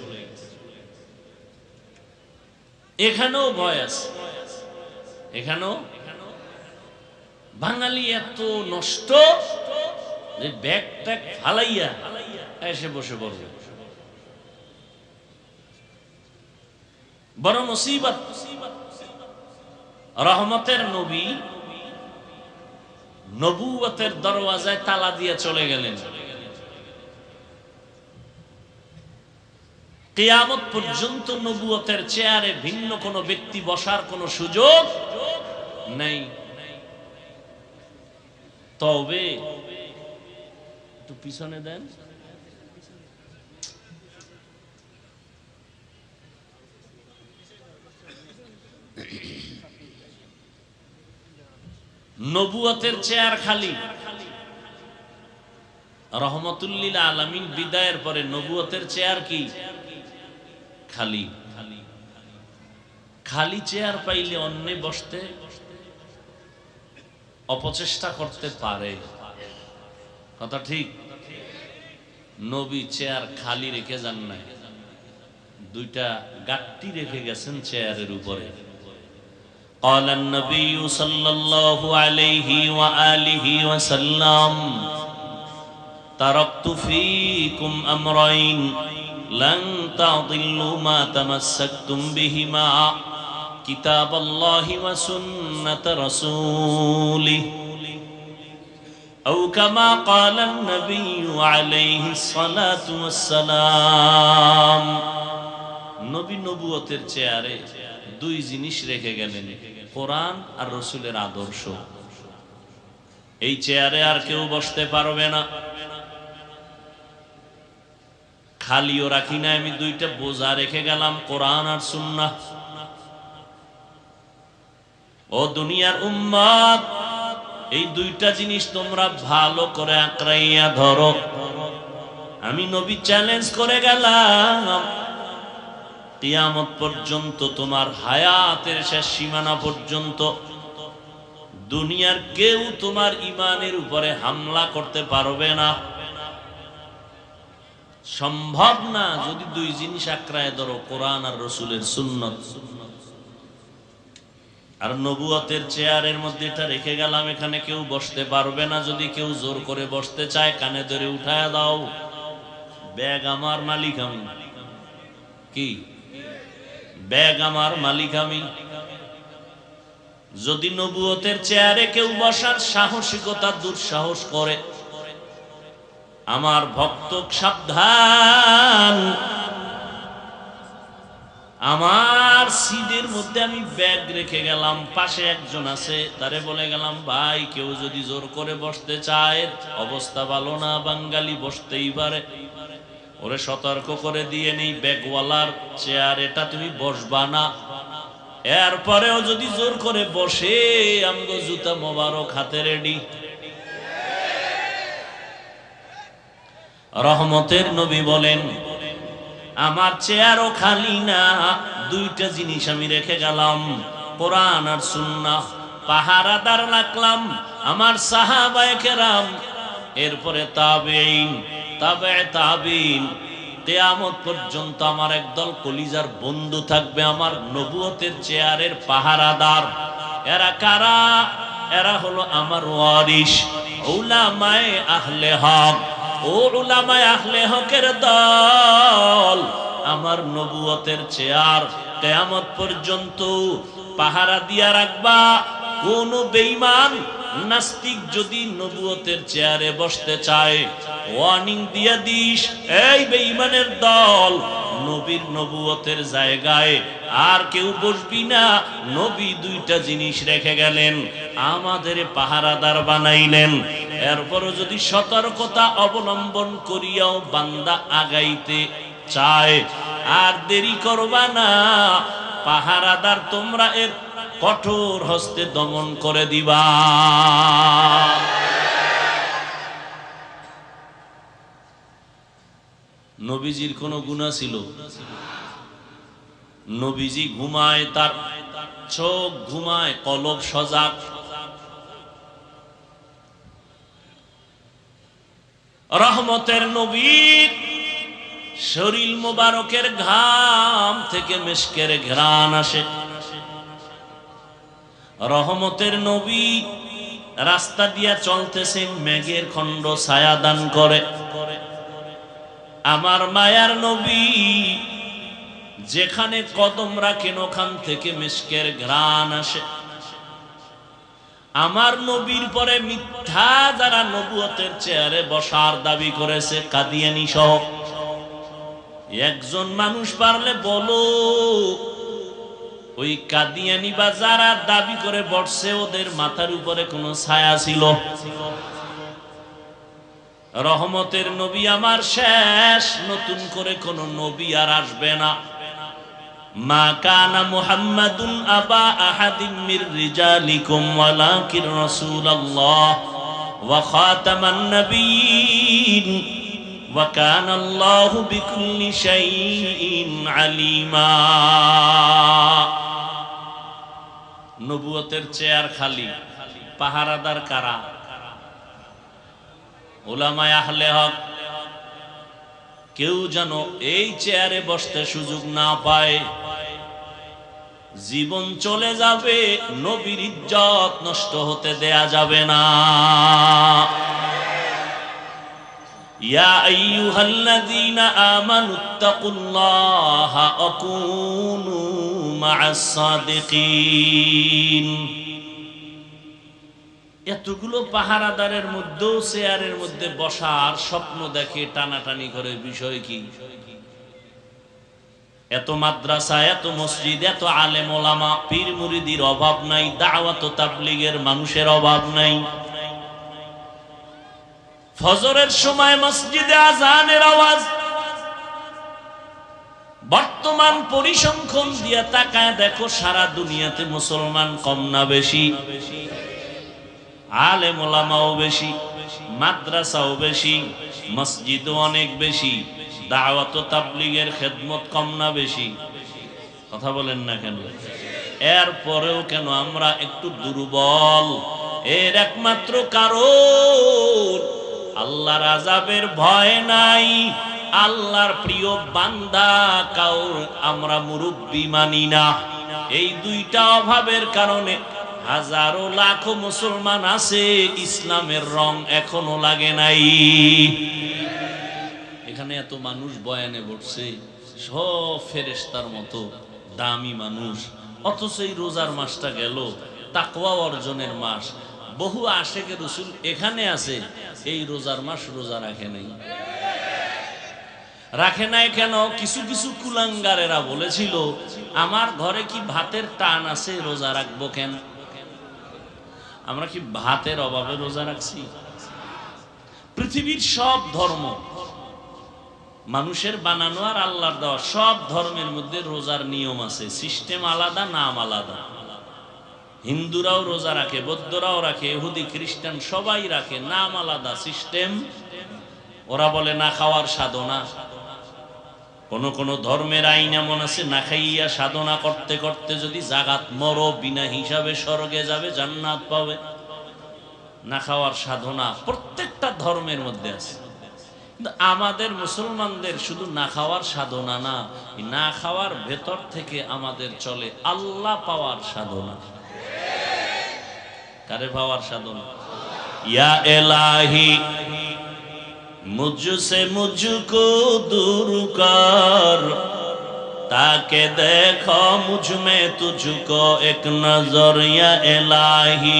এখানেও ভয় আছে, এখানেও বাঙালি এত নষ্ট যে ব্যাগ ট্যাগ ফালাইয়া এসে বসে পড়বে। বড় মুসিবত। রহমতের নবী নবুয়তের দরওয়াজায় তালা দিয়ে চলে গেলেন। কিয়ামত পর্যন্ত নবুয়তের চেয়ারে ভিন্ন কোন ব্যক্তি বসার কোন সুযোগ নেই। তবে একটু পিছনে দেন। নবুয়তের চেয়ার খালি। রহমতুল্লিল আলামিন বিদায়ের পরে নবুয়তের চেয়ার কি খালি। খালি চেয়ার পাইলে অন্যে বসতে অপচেষ্টা করতে পারে, কথা ঠিক। নবী চেয়ার খালি রেখে যান নাই, দুইটা গাট্টি রেখে গেছেন চেয়ারের উপরে। قال النبي صلى الله عليه وآله وسلم تركت فيكم أمرين لن تضلوا ما تمسكتم بهما كتاب الله وسنة رسوله أو كما قال النبي عليه الصلاة والسلام। নবী নবুয়তের চেয়ারে দুই জিনিস রেখে গেলেন, কোরআন আর রসুলের আদর্শ। এই চেয়ারে আর কেউ বসতে পারবে না। খালিও রাখি না, আমি দুইটা বোঝা রেখে গেলাম, কোরআন আর সুন্নাহ। ও দুনিয়ার উম্মত, এই দুইটা জিনিস তোমরা ভালো করে আঁকড়াইয়া ধরো। আমি নবী চ্যালেঞ্জ করে গেলাম, কিয়ামত পর্যন্ত, তোমার হায়াতের শেষ সীমানা পর্যন্ত দুনিয়ার কেউ তোমার ঈমানের উপরে হামলা করতে পারবে না, সম্ভব না, যদি দুই জিনিস আঁকড়ায় ধরো, কোরআন আর রাসূলের সুন্নাত। আর নবুয়তের চেয়ারের মধ্যে এটা রেখে গেলাম, এখানে কেউ বসতে পারবে না। যদি কেউ জোর করে বসতে চায়, কানে ধরে উঠায় দাও, ব্যাগ আমার মালিক আমি। কি ব্যাগ আমার মালিক আমি। যদি নবুয়তের চেয়ারে কেউ বসার সাহসিকতা দুঃসাহস করে, আমার ভক্ত সাবধান, আমার সিটের মধ্যে আমি ব্যাগ রেখে গেলাম, পাশে একজন আছে, তারে বলে গেলাম, ভাই কেউ যদি জোর করে বসতে চায়, অবস্থা ভালো না, বাঙালি বসতেই পারে, ওরে সতর্ক করে দিয়ে নেই, ব্যাগওয়ালার চেয়ার এটা, তুমি বসবা না। এরপরেও যদি জোর করে বসে, আমগো জুতা মোবারক হাতে রেডি। রহমতের নবী বলেন, আমার চেয়ারও খালি না, দুইটা জিনিস আমি রেখে গেলাম, কোরআন আর সুন্নাহ। পাহারাদার রাখলাম আমার সাহাবায়ে কেরাম, এরপরে তাবেঈন, তাবে তাবিন, কিয়ামত পর্যন্ত আমার একদল কলিজার বন্ধু থাকবে, আমার নবুয়তের চেয়ারের পাহারাদার। এরা কারা? এরা হলো আমার ওয়ারিস, উলামায়ে আহলে হক। ও উলামায়ে আহলে হকের দল, আমার নবুয়তের চেয়ার কিয়ামত পর্যন্ত পাহারা দিয়া রাখবা। কোন বেঈমান নাস্তিক যদি নবুয়তের চেয়ারে বসতে চায়, ওয়ার্নিং দিয়ে দিস, এই বেঈমানের দল, নবীর নবুয়তের জায়গায় আর কেউ বসবি না। নবী দুইটা জিনিস রেখে গেলেন, আমাদের পাহারাদার বানাইলেন। এরপরও যদি সতর্কতা অবলম্বন করিয়াও বান্দা আগাইতে চায়, আর দেরি করবা না, পাহারাদার তোমরা এর কঠোর হস্তে দমন করে দিবা। নবীজির কোন গুনাহ ছিল? নবীজি ঘুমায়, তার চোখ ঘুমায়, কলব সজাগ। রহমতের নবীর শরীর মোবারকের ঘাম থেকে মিশকের ঘ্রাণ আসে। রহমতের নবী রাস্তা দিয়া চলতেছেন, মেঘের খণ্ড ছায়া দান করে। আমার মায়ার নবী যেখানে কদম রাখেন ওখান থেকে মিশকের ঘ্রাণ আসে। আমার নবীর পরে মিথ্যা যারা নবুয়তের চেয়ারে বসার দাবি করেছে, কাদিয়ানী সহ, একজন মানুষ পারলে বলো ওই কাদিয়ানী বা যারা দাবি করে বসছে ওদের মাথার উপরে কোন ছায়া ছিল? রহমতের নবী আমার শেষ, নতুন করে কোন নবী আর আসবে না। মা কানা মুহাম্মাদুন আবা আহাদিম মির রিজালিকুম ওয়ালাকিন রাসূলুল্লাহ ওয়া খাতামান নাবিয়্যিন ওয়া কানা আল্লাহু বিকুল্লি শাইইন আলিমা। নবুয়তের চেয়ার খালি, পাহারাদার কারা? উলামায়ে আহলে হক। কেউ যেন এই চেয়ারে বসতে সুযোগ না পায়। জীবন চলে যাবে, নবীর ইজ্জত নষ্ট হতে দেয়া যাবে না। ইয়া আইয়ুহাল্লাযীনা আমানুত্তাকুল্লাহা ওয়া কুনু মা'আস সাদিকিন। এতগুলো পাহারাদারের মধ্যেও চেয়ারের মধ্যে বসার স্বপ্ন দেখে, টানাটানি করে। বিষয় কি? এত মাদ্রাসা, এত মসজিদ, এত আলেম ওলামা, পীর মুরিদির অভাব নাই, দাওয়াত ও তাবলীগের মানুষের অভাব নাই। ফজরের সময় মসজিদে আযানের আওয়াজ। বর্তমান পরিসংখ্যান দিয়ে তাকায় দেখো, সারা দুনিয়াতে মুসলমান কম না বেশি? আলেম ওলামাও বেশি, মাদ্রাসাও বেশি, মসজিদও অনেক বেশি। দাওয়াত ও তাবলীগের খেদমত কম না বেশি? কথা বলেন না কেন? এরপরেও কেন আমরা একটু দুর্বল? এর একমাত্র কারণ আল্লাহর আযাবের ভয় নাই, আল্লাহর প্রিয় বান্দা কাউর আমরা মুরব্বি মানি না। এই দুইটা অভাবের কারণে হাজারো লাখো মুসলমান আছে, ইসলামের রং এখনো লাগে নাই। এখানে এত মানুষ বয়ানে বসছে, সব ফেরেশতার মতো দামি মানুষ, অথচ এই রোজার মাসটা গেল, তাকওয়া অর্জনের মাস। বহু আশেকে রাসূল এখানে আছে, এই রোজার মাস রোজা রাখে নাই। রাখে নাই কেন? কিছু কিছু কুলাঙ্গারেরা বলেছিল, আমার ঘরে কি ভাতের টান আছে, রোজা রাখবো কেন? আমরা কি ভাতের অভাবে রোজা রাখছি? পৃথিবীর সব ধর্ম মানুষের বানানো আর আল্লাহর দেওয়া, সব ধর্মের মধ্যে রোজার নিয়ম আছে, সিস্টেম আলাদা, নাম আলাদা। হিন্দুরাও রোজা রাখে, বৌদ্ধরাও রাখে, ইহুদি খ্রিস্টান সবাই রাখে, নাম আলাদা, সিস্টেম। ওরা বলে না খাওয়ার সাধনা। কোন কোন ধর্মের আইন এমন আছে, না খাইয়া সাধনা করতে করতে যদি জাগাত মরো, বিনা হিসাবে স্বর্গে যাবে, জান্নাত পাবে। না খাওয়ার সাধনা প্রত্যেকটা ধর্মের মধ্যে আছে। কিন্তু আমাদের মুসলমানদের শুধু না খাওয়ার সাধনা না, না খাওয়ার ভেতর থেকে আমাদের চলে আল্লাহ পাওয়ার সাধনা। কারে পাওয়ার সাধনা? ইয়া ইলাহি मुझसे मुझको दूर कर, ताके देखो मुझ में तुझको एक नजर। या इलाही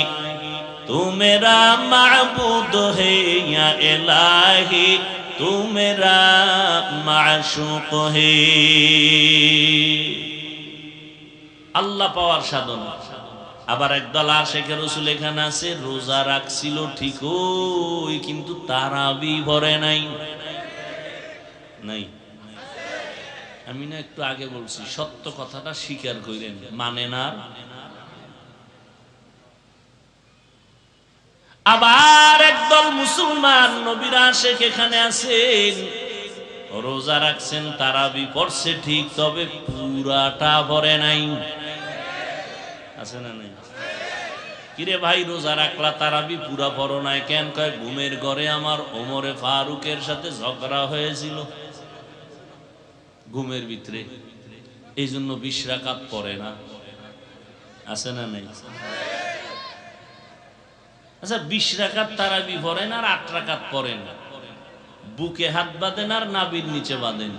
तू मेरा माबूद है, या इलाही तू मेरा माशूक है। আল্লাহ পাওয়ার সাধন। আবার একদল আশিকে রাসূল এখানে আছে, রোজা রাখছিল ঠিকই কিন্তু তারাবি পড়ে নাই। নাই, আমি না একটু আগে বলছি, সত্য কথাটা স্বীকার করেন, মানে না। আবার একদল মুসলমান নবীর আশিক এখানে আছেন, রোজা রাখছেন, তারাবি পড়ছে ঠিক, তবে পুরাটা পড়ে নাই। আছে না নাই? কিরে ভাই, রোজা রাখলা তারাবি পুরা পড়ো নাই কেন? কয় ঘুমের ঘরে আমার ওমরে ফারুকের সাথে ঝগড়া হয়েছিল ঘুমের ভিতরে, এই জন্য 20 রাকাত পড়ে না। আছে না নাই? আচ্ছা, 20 রাকাত তারাবি পড়েন আর 8 রাকাত পড়েন, বুকে হাত বাঁধেন আর নাভির নিচে বাঁধেন,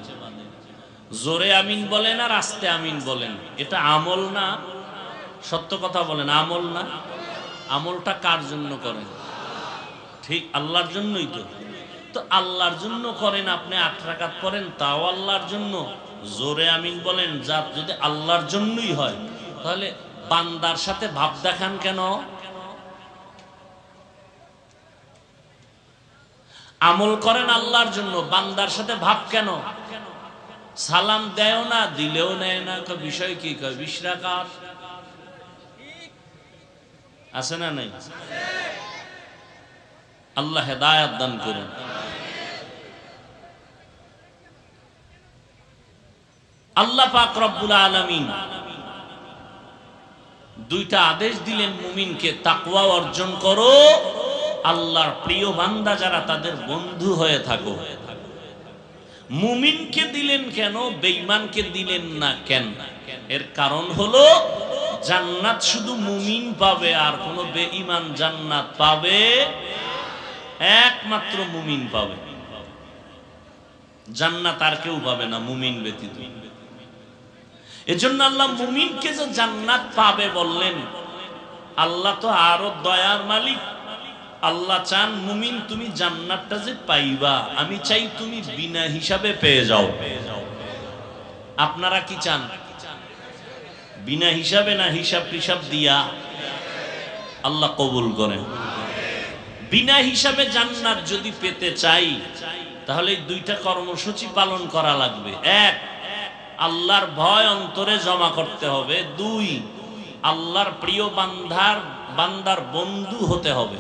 জোরে আমিন বলেন আর আস্তে আমিন বলেন, এটা আমল না? সত্য কথা বলেন, আমল না? আমলটা কার জন্য করেন? ঠিক আল্লাহর জন্যই তো। তো আল্লাহর জন্য করেন, আপনি 8 রাকাত পড়েন, তাও আল্লাহর জন্য, জোরে আমিন বলেন, যা যদি আল্লাহর জন্যই হয়, তাহলে বান্দার সাথে ভাব দেখান কেন? আমল করেন আল্লাহর জন্য, বান্দার সাথে ভাব কেন? সালাম দেয় না, দিলেও নেয় না, বিষয় কি? কয় 20 রাকাত। আছে না নাই? আল্লাহ হেদায়েত দান করুন। আল্লাহ পাক রব্বুল আলামিন দুইটা আদেশ দিলেন মুমিনকে, তাকওয়া অর্জন করো, আল্লাহর প্রিয় বান্দা যারা তাদের বন্ধু হয়ে থাকো। মুমিনকে দিলেন কেন, বেঈমানকে দিলেন না কেন? এর কারণ হলো জান্নাত শুধু মুমিন পাবে, আর কোন বেঈমান জান্নাত পাবে? একমাত্র মুমিন পাবে জান্নাত, আর কেউ পাবে না মুমিন ব্যতীত। এজন্য আল্লাহ মুমিনকে যে জান্নাত পাবে বললেন, আল্লাহ তো আরো দয়ার মালিক। আল্লাহ চান মুমিন তুমি জান্নাতটা যে পাইবা, আমি চাই তুমি বিনা হিসাবে পেয়ে যাও। আপনারা কি চান? বিনা হিসাবে না হিসাব টিসাব দিয়া? আল্লাহ কবুল করেন। বিনা হিসাবে জান্নাত যদি পেতে চাই, তাহলে দুইটা কর্মসূচি পালন করা লাগবে। এক, আল্লাহর ভয় অন্তরে জমা করতে হবে। দুই, আল্লাহর প্রিয় বান্দার বন্ধু হতে হবে।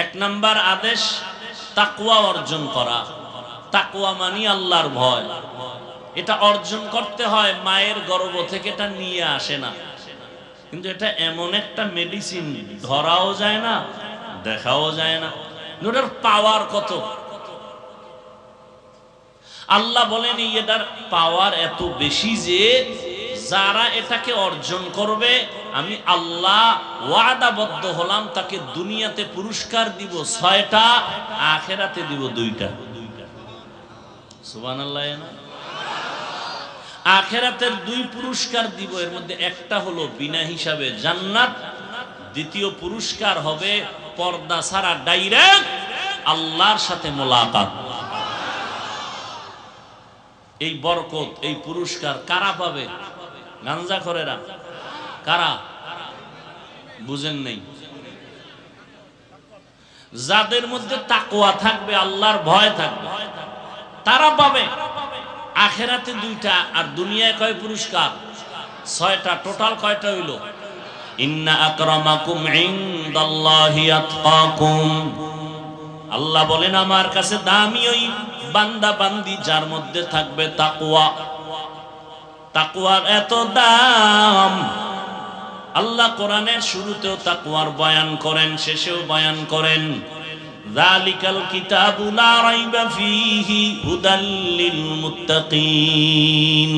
এক নাম্বার আদেশ তাকওয়া অর্জন করা। তাকওয়া মানে আল্লাহর ভয়। এটা অর্জন করতে হয়, মায়ের গর্ভ থেকে এটা নিয়ে আসে না। কিন্তু এটা এমন একটা মেডিসিন, ধরাও যায় না, দেখাও যায় না, ওটার পাওয়ার কত। আল্লাহ বলেন এটার পাওয়ার এত বেশি যে যারা এটাকে অর্জন করবে, আমি আল্লাহ ওয়াদাবদ্ধ হলাম তাকে দুনিয়াতে পুরস্কার দিব 6টা, আখিরাতে দিব 2টা। সুবহানাল্লাহ। না, আখিরাতের 2 পুরস্কার দিব, এর মধ্যে একটা হলো বিনা হিসাবে জান্নাত, দ্বিতীয় পুরস্কার হবে পর্দা ছাড়া ডাইরেক্ট আল্লাহর সাথে মোলাকাত। এই বরকত, এই পুরস্কার কারা পাবে? গাঞ্জাখোরেরা। কারা? বুঝেন নাই? যাদের মধ্যে তাকওয়া থাকবে, আল্লাহর ভয় থাকবে, তারা পাবে। আখিরাতে 2টা, আর দুনিয়ায় কয় পুরস্কার? 6টা। টোটাল কয়টা হইল? ইন্না আকরামাকুম ইনদাল্লাহি আতকাকুম। আল্লাহ বলেন আমার কাছে দামি ওই বান্দা বান্দি যার মধ্যে থাকবে তাকওয়া। তাকওয়ার এত দাম। আল্লাহ কোরআনের শুরুতেও তাকওয়ার বয়ান করেন, শেষেও বয়ান করেন। যালিকাল কিতাবু লা রাইবা ফীহি হুদাল লিল মুত্তাকিন।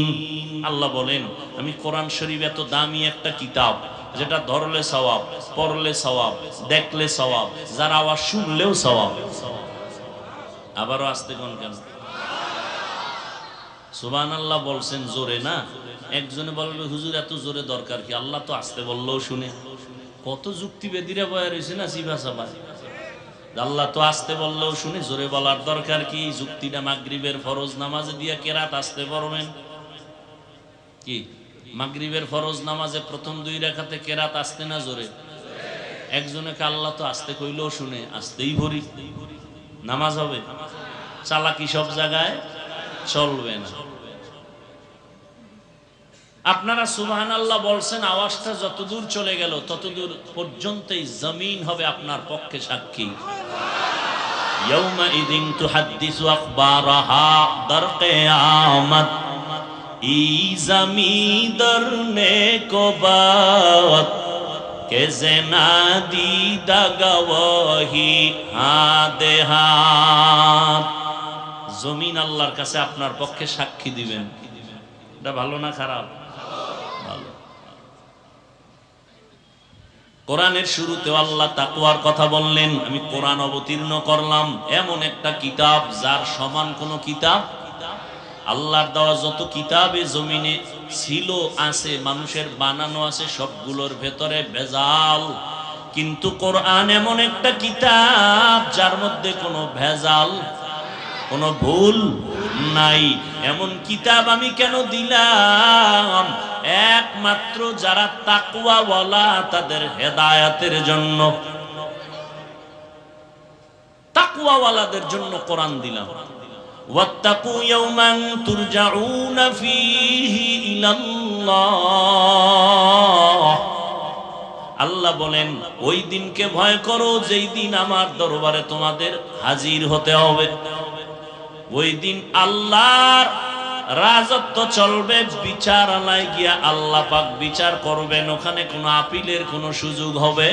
আল্লাহ বলেন আমি কোরআন শরীফ এত দামি একটা কিতাব, যেটা ধরলে সওয়াব, পড়লে সওয়াব, দেখলে সওয়াব, যারা আওয়াজ শুনলেও সওয়াব। আবারও আস্তে কোন কেন? সুবহানাল্লাহ বলছেন জোরে না? একজনে বলবে হুজুর এত জোরে দরকার কি? আল্লাহ তো আস্তে বললেও শুনে। কত যুক্তিবেদীরা বয়া রয়েছে না, সিভা সাবা। আল্লাহ তো আসতে বললেও শুনে জোরে বলার দরকার কি? যুক্তিটা মাগরিবের ফরজ নামাজে দিয়ে কেরাত আসতে পড়বেন কি? মাগরিবের ফরজ নামাজে প্রথম 2 রাকাতে কেরাত আসতে না জোরে? একজনকে আল্লাহ তো আসতে কইলেও শুনে আসতেই ভরি, নামাজ হবে? চালাকি সব জায়গায় চলবে না। আপনারা সুবহানাল্লাহ বলছেন, আওয়াজটা যতদূর চলে গেল ততদূর পর্যন্তই জমিন হবে আপনার পক্ষে সাক্ষী। ইয়াউমাইযিন তুহাদ্দিসু আখবারাহা, দর কিয়ামত ই জমিন দরনে কো বাত কে জেনা দিদা গওয়াহি হাদে হাত। জমিন আল্লাহর কাছে আপনার পক্ষে সাক্ষী দিবেন। এটা ভালো না খারাপ? ভালো। কোরআনের শুরুতে আল্লাহ তাকওয়ার কথা বললেন। আমি কোরআন অবতীর্ণ করলাম, এমন একটা কিতাব যার সমান কোন কিতাব, আল্লাহর দেওয়া যত কিতাবে জমিনে ছিল আছে, মানুষের বানানো আছে, সবগুলোর ভেতরে ভেজাল। কিন্তু কোরআন এমন একটা কিতাব যার মধ্যে কোনো ভেজাল, কোনো ভুল নাই। এমন কিতাব আমি কেন দিলাম? একমাত্র যারা তাকওয়াওয়ালা তাদের হেদায়েতের জন্য, তাকওয়াওয়ালাদের জন্য কোরআন দিলাম। ওয়াত্তাকু ইয়াওমান তুরজাউনা ফীহি ইলাল্লাহ। আল্লাহ বলেন, ওই দিনকে ভয় করো যেই দিন আমার দরবারে তোমাদের হাজির হতে হবে। ওই দিন আল্লাহর রাজত্ব চলবে, বিচারালয়ে গিয়া আল্লাহ পাক বিচার করবেন। ওখানে কোনো আপিলের কোনো সুযোগ হবে?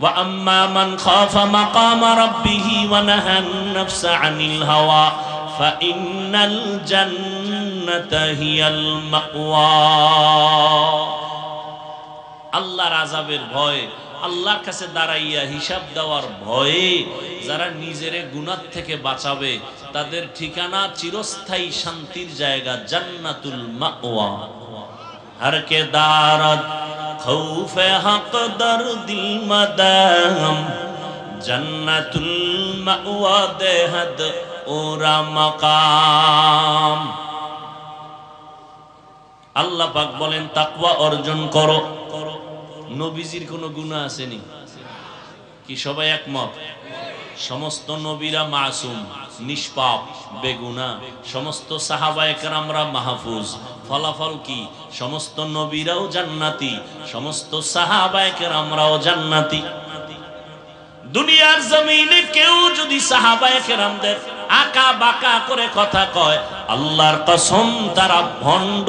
ওয়া আম্মা মান খাফা মাকামা রাব্বিহি ওয়া নাহান নাফসা আনিল হাওয়া ফা ইন্নাল জান্নাতা হিয়াল মাওয়া। আল্লাহর আযাবের ভয়, আল্লাহর কাছে দাঁড়াইয়া হিসাব দেওয়ার ভয়ে যারা নিজের গুনাহ থেকে বাঁচাবে তাদের ঠিকানা চিরস্থায়ী শান্তির জায়গা জান্নাতুল মাওয়া। হর কে দারদ খৌফে হক দরদিল মাদাম জান্নাতুল মাওয়া দেহদ ওরা মাকাম। আল্লাহ পাক বলেন, তাকওয়া অর্জন করো। নবীজির কোনো গুনাহ আসেনি কি? সবাই একমত? সমস্ত নবীরা মাসুম, নিষ্পাপ, বেগুনাহ। সমস্ত সাহাবায়ে কেরামরা মাহফুজ। ফলাফল কি? সমস্ত নবীরাও জান্নাতি, সমস্ত সাহাবায়ে কেরামরাও জান্নাতি। দুনিয়ার জমিনে কেউ যদি সাহাবায়ে কেরামদের আকা বাকা করে কথা কয়, আল্লাহর কসম তারা ভণ্ড।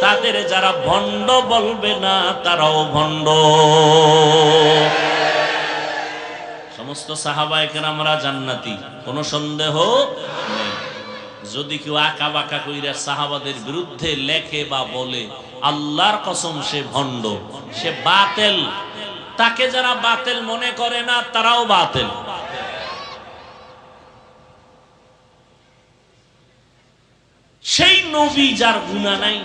তাদের যারা ভণ্ড বলবে না তারাও ভণ্ড। সমস্ত সাহাবায়ে কেরামরা জান্নাতি, কোনো সন্দেহ নেই। যদি কেউ আকা বাকা কইরা সাহাবাদের বিরুদ্ধে লেখে বা বলে, আল্লাহর কসম সে ভণ্ড, সে বাতিল। তাকে যারা বাতিল মনে করে না তারাও বাতিল। সেই নবী যার গুনাহ নাই,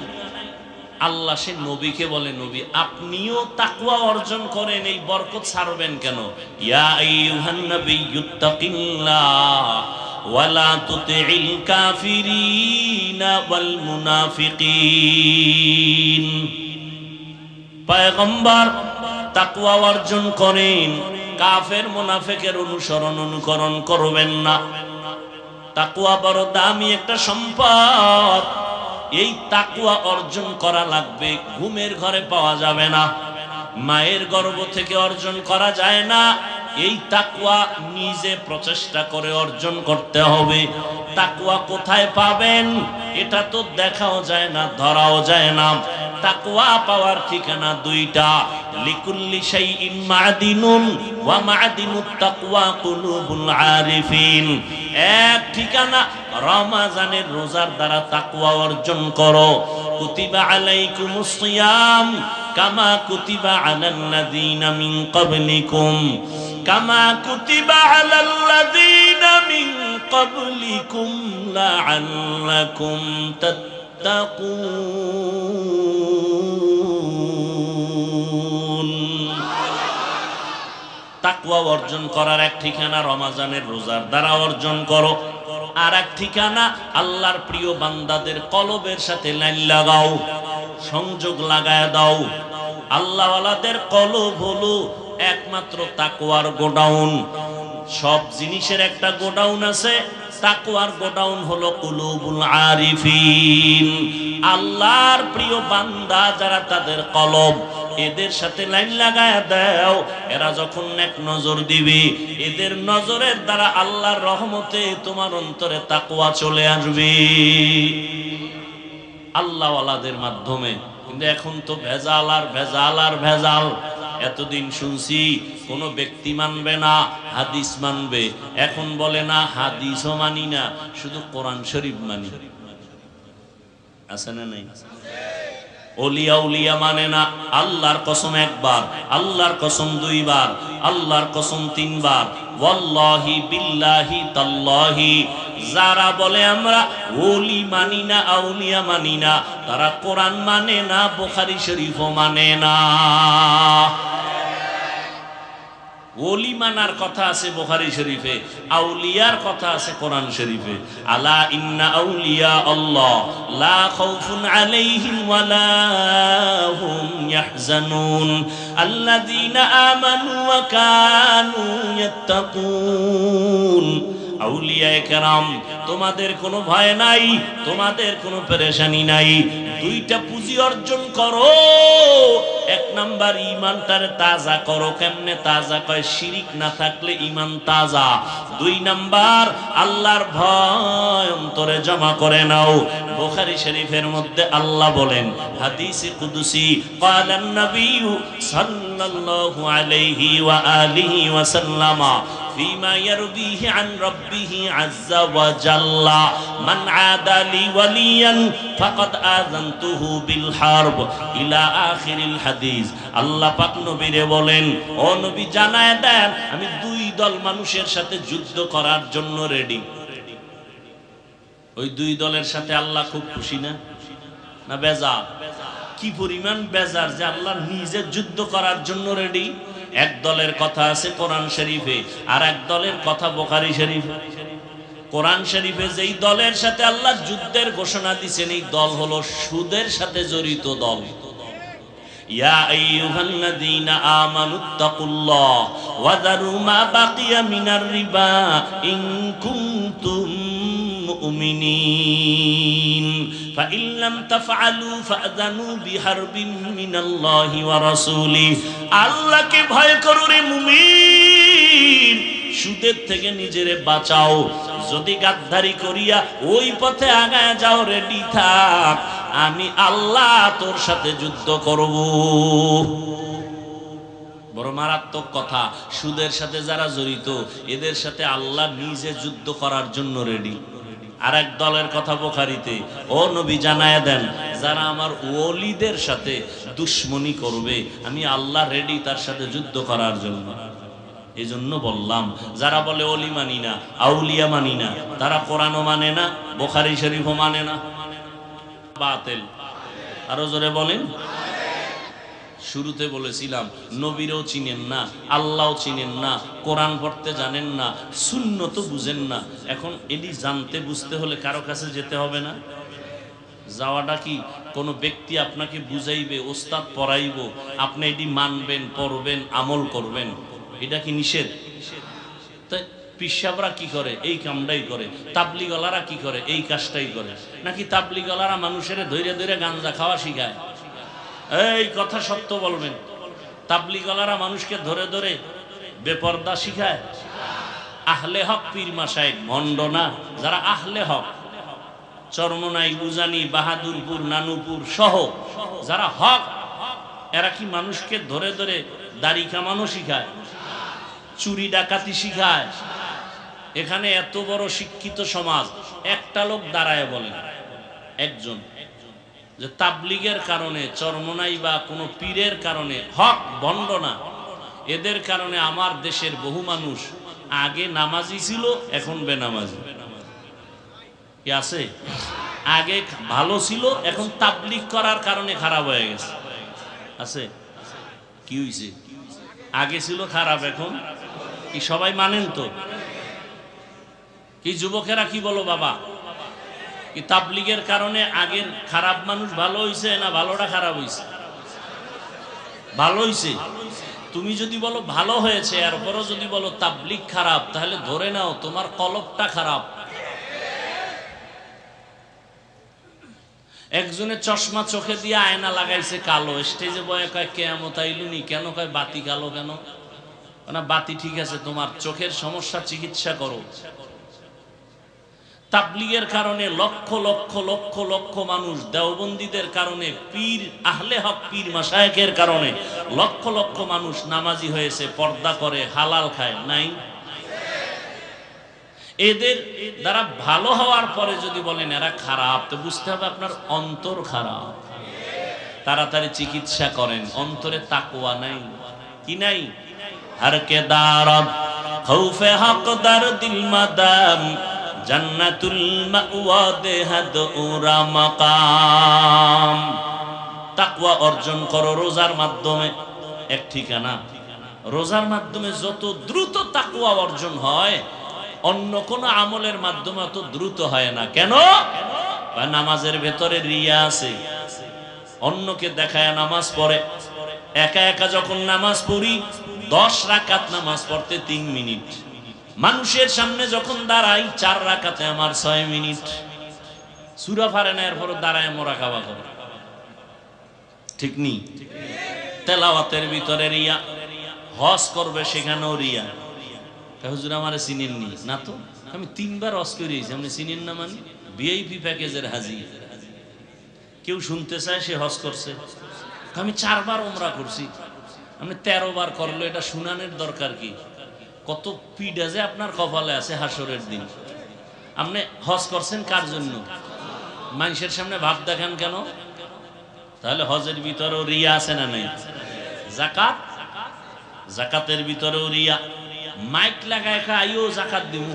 আল্লাহ সে নবীকে বলে, নবী আপনিও তাকওয়া অর্জন করেন, এই বরকত ছাড়বেন কেন? ইয়া আইয়ুহান নাবিয়্যুত্তাকিল্লাহ ওয়া লা তুতি'ল কাফিরিনা ওয়াল মুনাফিকিন। পয়গম্বর তাকওয়া অর্জন করেন, কাফের মুনাফিকের অনুকরণ করবেন না। তাকওয়া বড় দামি একটা সম্পদ। এই তাকওয়া অর্জন করা লাগবে, ঘুমের ঘরে পাওয়া যাবে না, মায়ের গর্ভ থেকে অর্জন করা যায় না। এই তাকওয়া নিজে প্রচেষ্টা করে অর্জন করতে হবে। তাকওয়া কোথায় পাবেন এটা তো দেখাও যায় না, ধরাও যায় না। তাকওয়া পাওয়ার ঠিকানা দুইটা। লিকুল্লি শাইইন মা'দিনুন ওয়া মা'দিনুত তাকওয়া কুলুবুল আরিফিন। এক ঠিকানা রমজানের রোজার দ্বারা তাকওয়া অর্জন করো। কুতিবা আলাইকুমুস সিয়াম কামা কুতিবা আলাল্লাযীনা মিন ক্বাবলিকুম কামা কুতিবা আলাল্লাযীনা মিন ক্বাবলিকুম লাআল্লাকুম তাত্তাকুন। তাকওয়া অর্জন করার এক ঠিকানা রমজানের রোজার দ্বারা অর্জন করো, আর এক ঠিকানা আল্লাহর প্রিয় বান্দাদের কলবের সাথে লাইন লাগাও, সংযোগ লাগায় দাও। আল্লাহওয়ালাদের কলব হলো একমাত্র তাকওয়ার গোডাউন। সব জিনিসের একটা গোডাউন আছে, তাকওয়ার গোডাউন হলো কুলুবুল আরিফিন। আল্লাহর প্রিয় বান্দা যারা, তাদের কলব, এদের সাথে লাইন লাগায় দাও। এরা যখন এক নজর দিবে, এদের নজরের দ্বারা আল্লাহর রহমতে তোমার অন্তরে তাকওয়া চলে আসবে আল্লাহওয়ালাদের মাধ্যমে। কিন্তু এখন তো ভেজাল আর ভেজাল আর ভেজাল। এতদিন শুনছি কোন ব্যক্তি মানবে না, হাদিস মানবে। এখন বলে না হাদিসও মানি না, শুধু কোরআন শরীফ মানি। আছে না নাই? ওলিয়া উলিয়া মানে না। আল্লাহর কসম একবার, আল্লাহর কসম দুইবার, আল্লাহর কসম তিনবার, ওয়াল্লাহি বিল্লাহি তাল্লাহি। যারা বলে আমরা ওলি মানি না, আউলিয়া মানি না, তারা কোরআন মানে না, বুখারী শরীফও মানে না। ওলি মানার কথা আছে বুখারী শরীফে, আউলিয়ার কথা আছে কোরআন শরীফে। আলা ইন্না আউলিয়া আল্লাহ লা খাউফুন আলাইহিম ওয়ালা হুম ইয়াহজানুন আল্লাযীনা আমানু ওয়া কানু ইয়াত্তাকুন। আউলিয়ায়ে কেরাম, তোমাদের কোনো ভয় নাই, তোমাদের কোনো পেরেশানি নাই। দুইটা পুঁজি অর্জন করো। এক নাম্বার, ঈমানটারে তাজা করো। কেমনে তাজা কয়? শিরিক না থাকলে ঈমান তাজা। দুই নাম্বার, আল্লাহর ভয় অন্তরে জমা করে নাও। বুখারী শরীফের মধ্যে আল্লাহ বলেন, হাদিসে কুদসি, ক্বালান নবিয়্যু সাল্লাল্লাহু আলাইহি ওয়া আলিহি ওয়া সাল্লামা فيما يرويه عن ربه عز وجل من عادى لي وليا فقد آذنته بالحرب إلى آخر الحديث। আল্লাহ পাক নবীরে বলেন, ও নবী জানায় দেন, আমি দুই দল মানুষের সাথে যুদ্ধ করার জন্য রেডি। ওই দুই দলের সাথে আল্লাহ খুব খুশি না? না বেজার? কি পরিমাণ বেজার যে আল্লাহ নিজে যুদ্ধ করার জন্য রেডি। এক দলের কথা আছে কোরআন শরীফে, আর এক দলের কথা বুখারী শরীফে। কোরআন শরীফে যেই দলের সাথে আল্লাহ যুদ্ধের ঘোষণা দিয়েছেন, এই দল হলো সুদের সাথে জড়িত দল। ইয়া আইয়ুহাল্লাযীনা আমানুত্তাকুল্লাহ ওয়া যারু মা বাকিয়া মিনার রিবা ইন কুনতুম মুমিনিন ফাইন লাম তাফআলু ফাযানু বিহারবিন মিনাল্লাহি ওয়া রাসূলিহি। আল্লাহকে ভয় করো রে মুমিন, সুদের থেকে নিজেরে বাঁচাও। যদি গাদ্দারি করিয়া ওই পথে আগায় যাও, রেডি থাক, আমি আল্লাহ তোর সাথে যুদ্ধ করব। বড় মারাত্মক কথা। সুদের সাথে যারা জড়িত, এদের সাথে আল্লাহ নিজে যুদ্ধ করার জন্য রেডি। আর এক দলের কথা বুখারীতে, ও নবী জানায়া দেন, যারা আমার ওলিদের সাথে দুশ্মনী করবে, আমি আল্লাহ রেডি তার সাথে যুদ্ধ করার জন্য। এই জন্য বললাম, যারা বলে ওলি মানি না, আউলিয়া মানি না, তারা কোরআনও মানে না, বুখারী শরীফও মানে না। বাতিল। আরো জোরে বলেন। শুরুতে বলেছিলাম, নবীরও চিনেন না, আল্লাহও চিনেন না, কোরআন পড়তে জানেন না, সুন্নত বুঝেন না। এখন এটি জানতে বুঝতে হলে কারো কাছে যেতে হবে না? যাওয়াটা কি কোনো ব্যক্তি আপনাকে বুঝাইবে, ওস্তাদ পড়াইব, আপনি এটি মানবেন, পড়বেন, আমল করবেন, এটা কি নিষেধ? তাই পিসাবরা কি করে? এই কামটাই করে। তাবলিগলারা কি করে? এই কাজটাই করে। নাকি তাবলিগলারা মানুষের ধৈর্য ধৈর্য গাঞ্জা খাওয়া শিখায়? এই কথা সত্য বলবেন। তাবলিগলারা মানুষকে ধরে ধরে বেপরদা শিখায়? আহলে হক পীর মাশায়েখ ভণ্ড না? যারা আহলে হক, চরমনাই, উজানি, বাহাদুরপুর, নানুপুর সহ যারা হক, এরা কি মানুষকে ধরে ধরে দাড়ি কামানো শিখায়? চুরি ডাকাতি শিখায়? এখানে এত বড় শিক্ষিত সমাজ, একটা লোক দাঁড়ায় বলেন, একজন, যে তাবলিগের কারণে, চরমনাই বা কোনো পীরের কারণে, হক ভণ্ড না, এদের কারণে আমার দেশের বহু মানুষ আগে নামাজি ছিল, এখন বেনামাজি। কি আছে? আগে ভালো ছিল, এখন তাবলিগ করার কারণে খারাপ হয়ে গেছে। আছে? কি হইছে? আগে ছিল খারাপ, এখন কি সবাই মানেন তো? কি যুবকেরা কি বলো বাবা? কি তাবলীগের কারণে আগের খারাপ মানুষ ভালো হইছে না ভালোটা খারাপ হইছে? ভালো হইছে। তুমি যদি বলো ভালো হয়েছে, এরপরও যদি বলো তাবলীগ খারাপ, তাহলে ধরে নাও তোমার কলবটা খারাপ। একজনের চশমা চোখে দিয়ে আয়না লাগাইছে কালো, স্টেজে বয়ে কয় কেয়ামত আইলুনি, কেন কয় বাতি কালো কেন? না বাতি ঠিক আছে, তোমার চোখের সমস্যা চিকিৎসা করো। তাবলীগের কারণে লক্ষ লক্ষ লক্ষ লক্ষ মানুষ, দেওবন্দীদের কারণে, পীর আহলে হক পীর মাশায়েখের কারণে লক্ষ লক্ষ মানুষ নামাজি হয়েছে, পর্দা করে, হালাল খায় নাই? এদের দ্বারা ভালো হওয়ার পরে যদি বলেন এরা খারাপ, তো বুঝতে হবে আপনার অন্তর খারাপ। তাড়াতাড়ি চিকিৎসা করেন, অন্তরে তাকওয়া নাই। কি নাই? হর কে দারদ খৌফে হক দার দিল মাদাম জান্নাতুল মাওয়া দেহাদ উরা মাকাম। তাকওয়া অর্জন করো রোজার মাধ্যমে। এক ঠিকানা, রোজার মাধ্যমে যত দ্রুত তাকওয়া অর্জন হয়, অন্য কোন আমলের মাধ্যমে অত দ্রুত হয় না। কেন? বা নামাজের ভেতরে রিয়া আছে, অন্যকে দেখায় নামাজ পড়ে। একা একা যখন নামাজ পড়ি, 10 রাকাত নামাজ পড়তে 3 মিনিট, মানুষের সামনে যখন দাঁড়াই 4 রাকাতে আমার 6 মিনিট। সূরা পারে না, এরপর দাঁড়ায় মোরাকাবা করে। ঠিক নি? তেলাওয়াতের ভিতরে রিয়া, হজ করবে সেখানেও রিয়া। হুজুর আমারে চিনেননি না? তো আমি 3 বার হজ করেছি, আপনি চিনেন না মানে? ভিআইপি প্যাকেজের হাজি। কেউ শুনতে চায় সে হজ করছে। আমি 4 বার উমরা করছি, আপনি 13 বার করলো, এটা শুনানোর দরকার কি? কত পিডা যে আপনার কপালে আছে হাসরের দিন। আপনি হজ করছেন কার জন্য? মানুষের সামনে ভাব দেখান কেন? তাহলে হজের ভিতরেও রিয়া আছে না নাই? যাকাত, যাকাতের ভিতরেও রিয়া। মাইক লাগায় আইও যাকাত দিমু,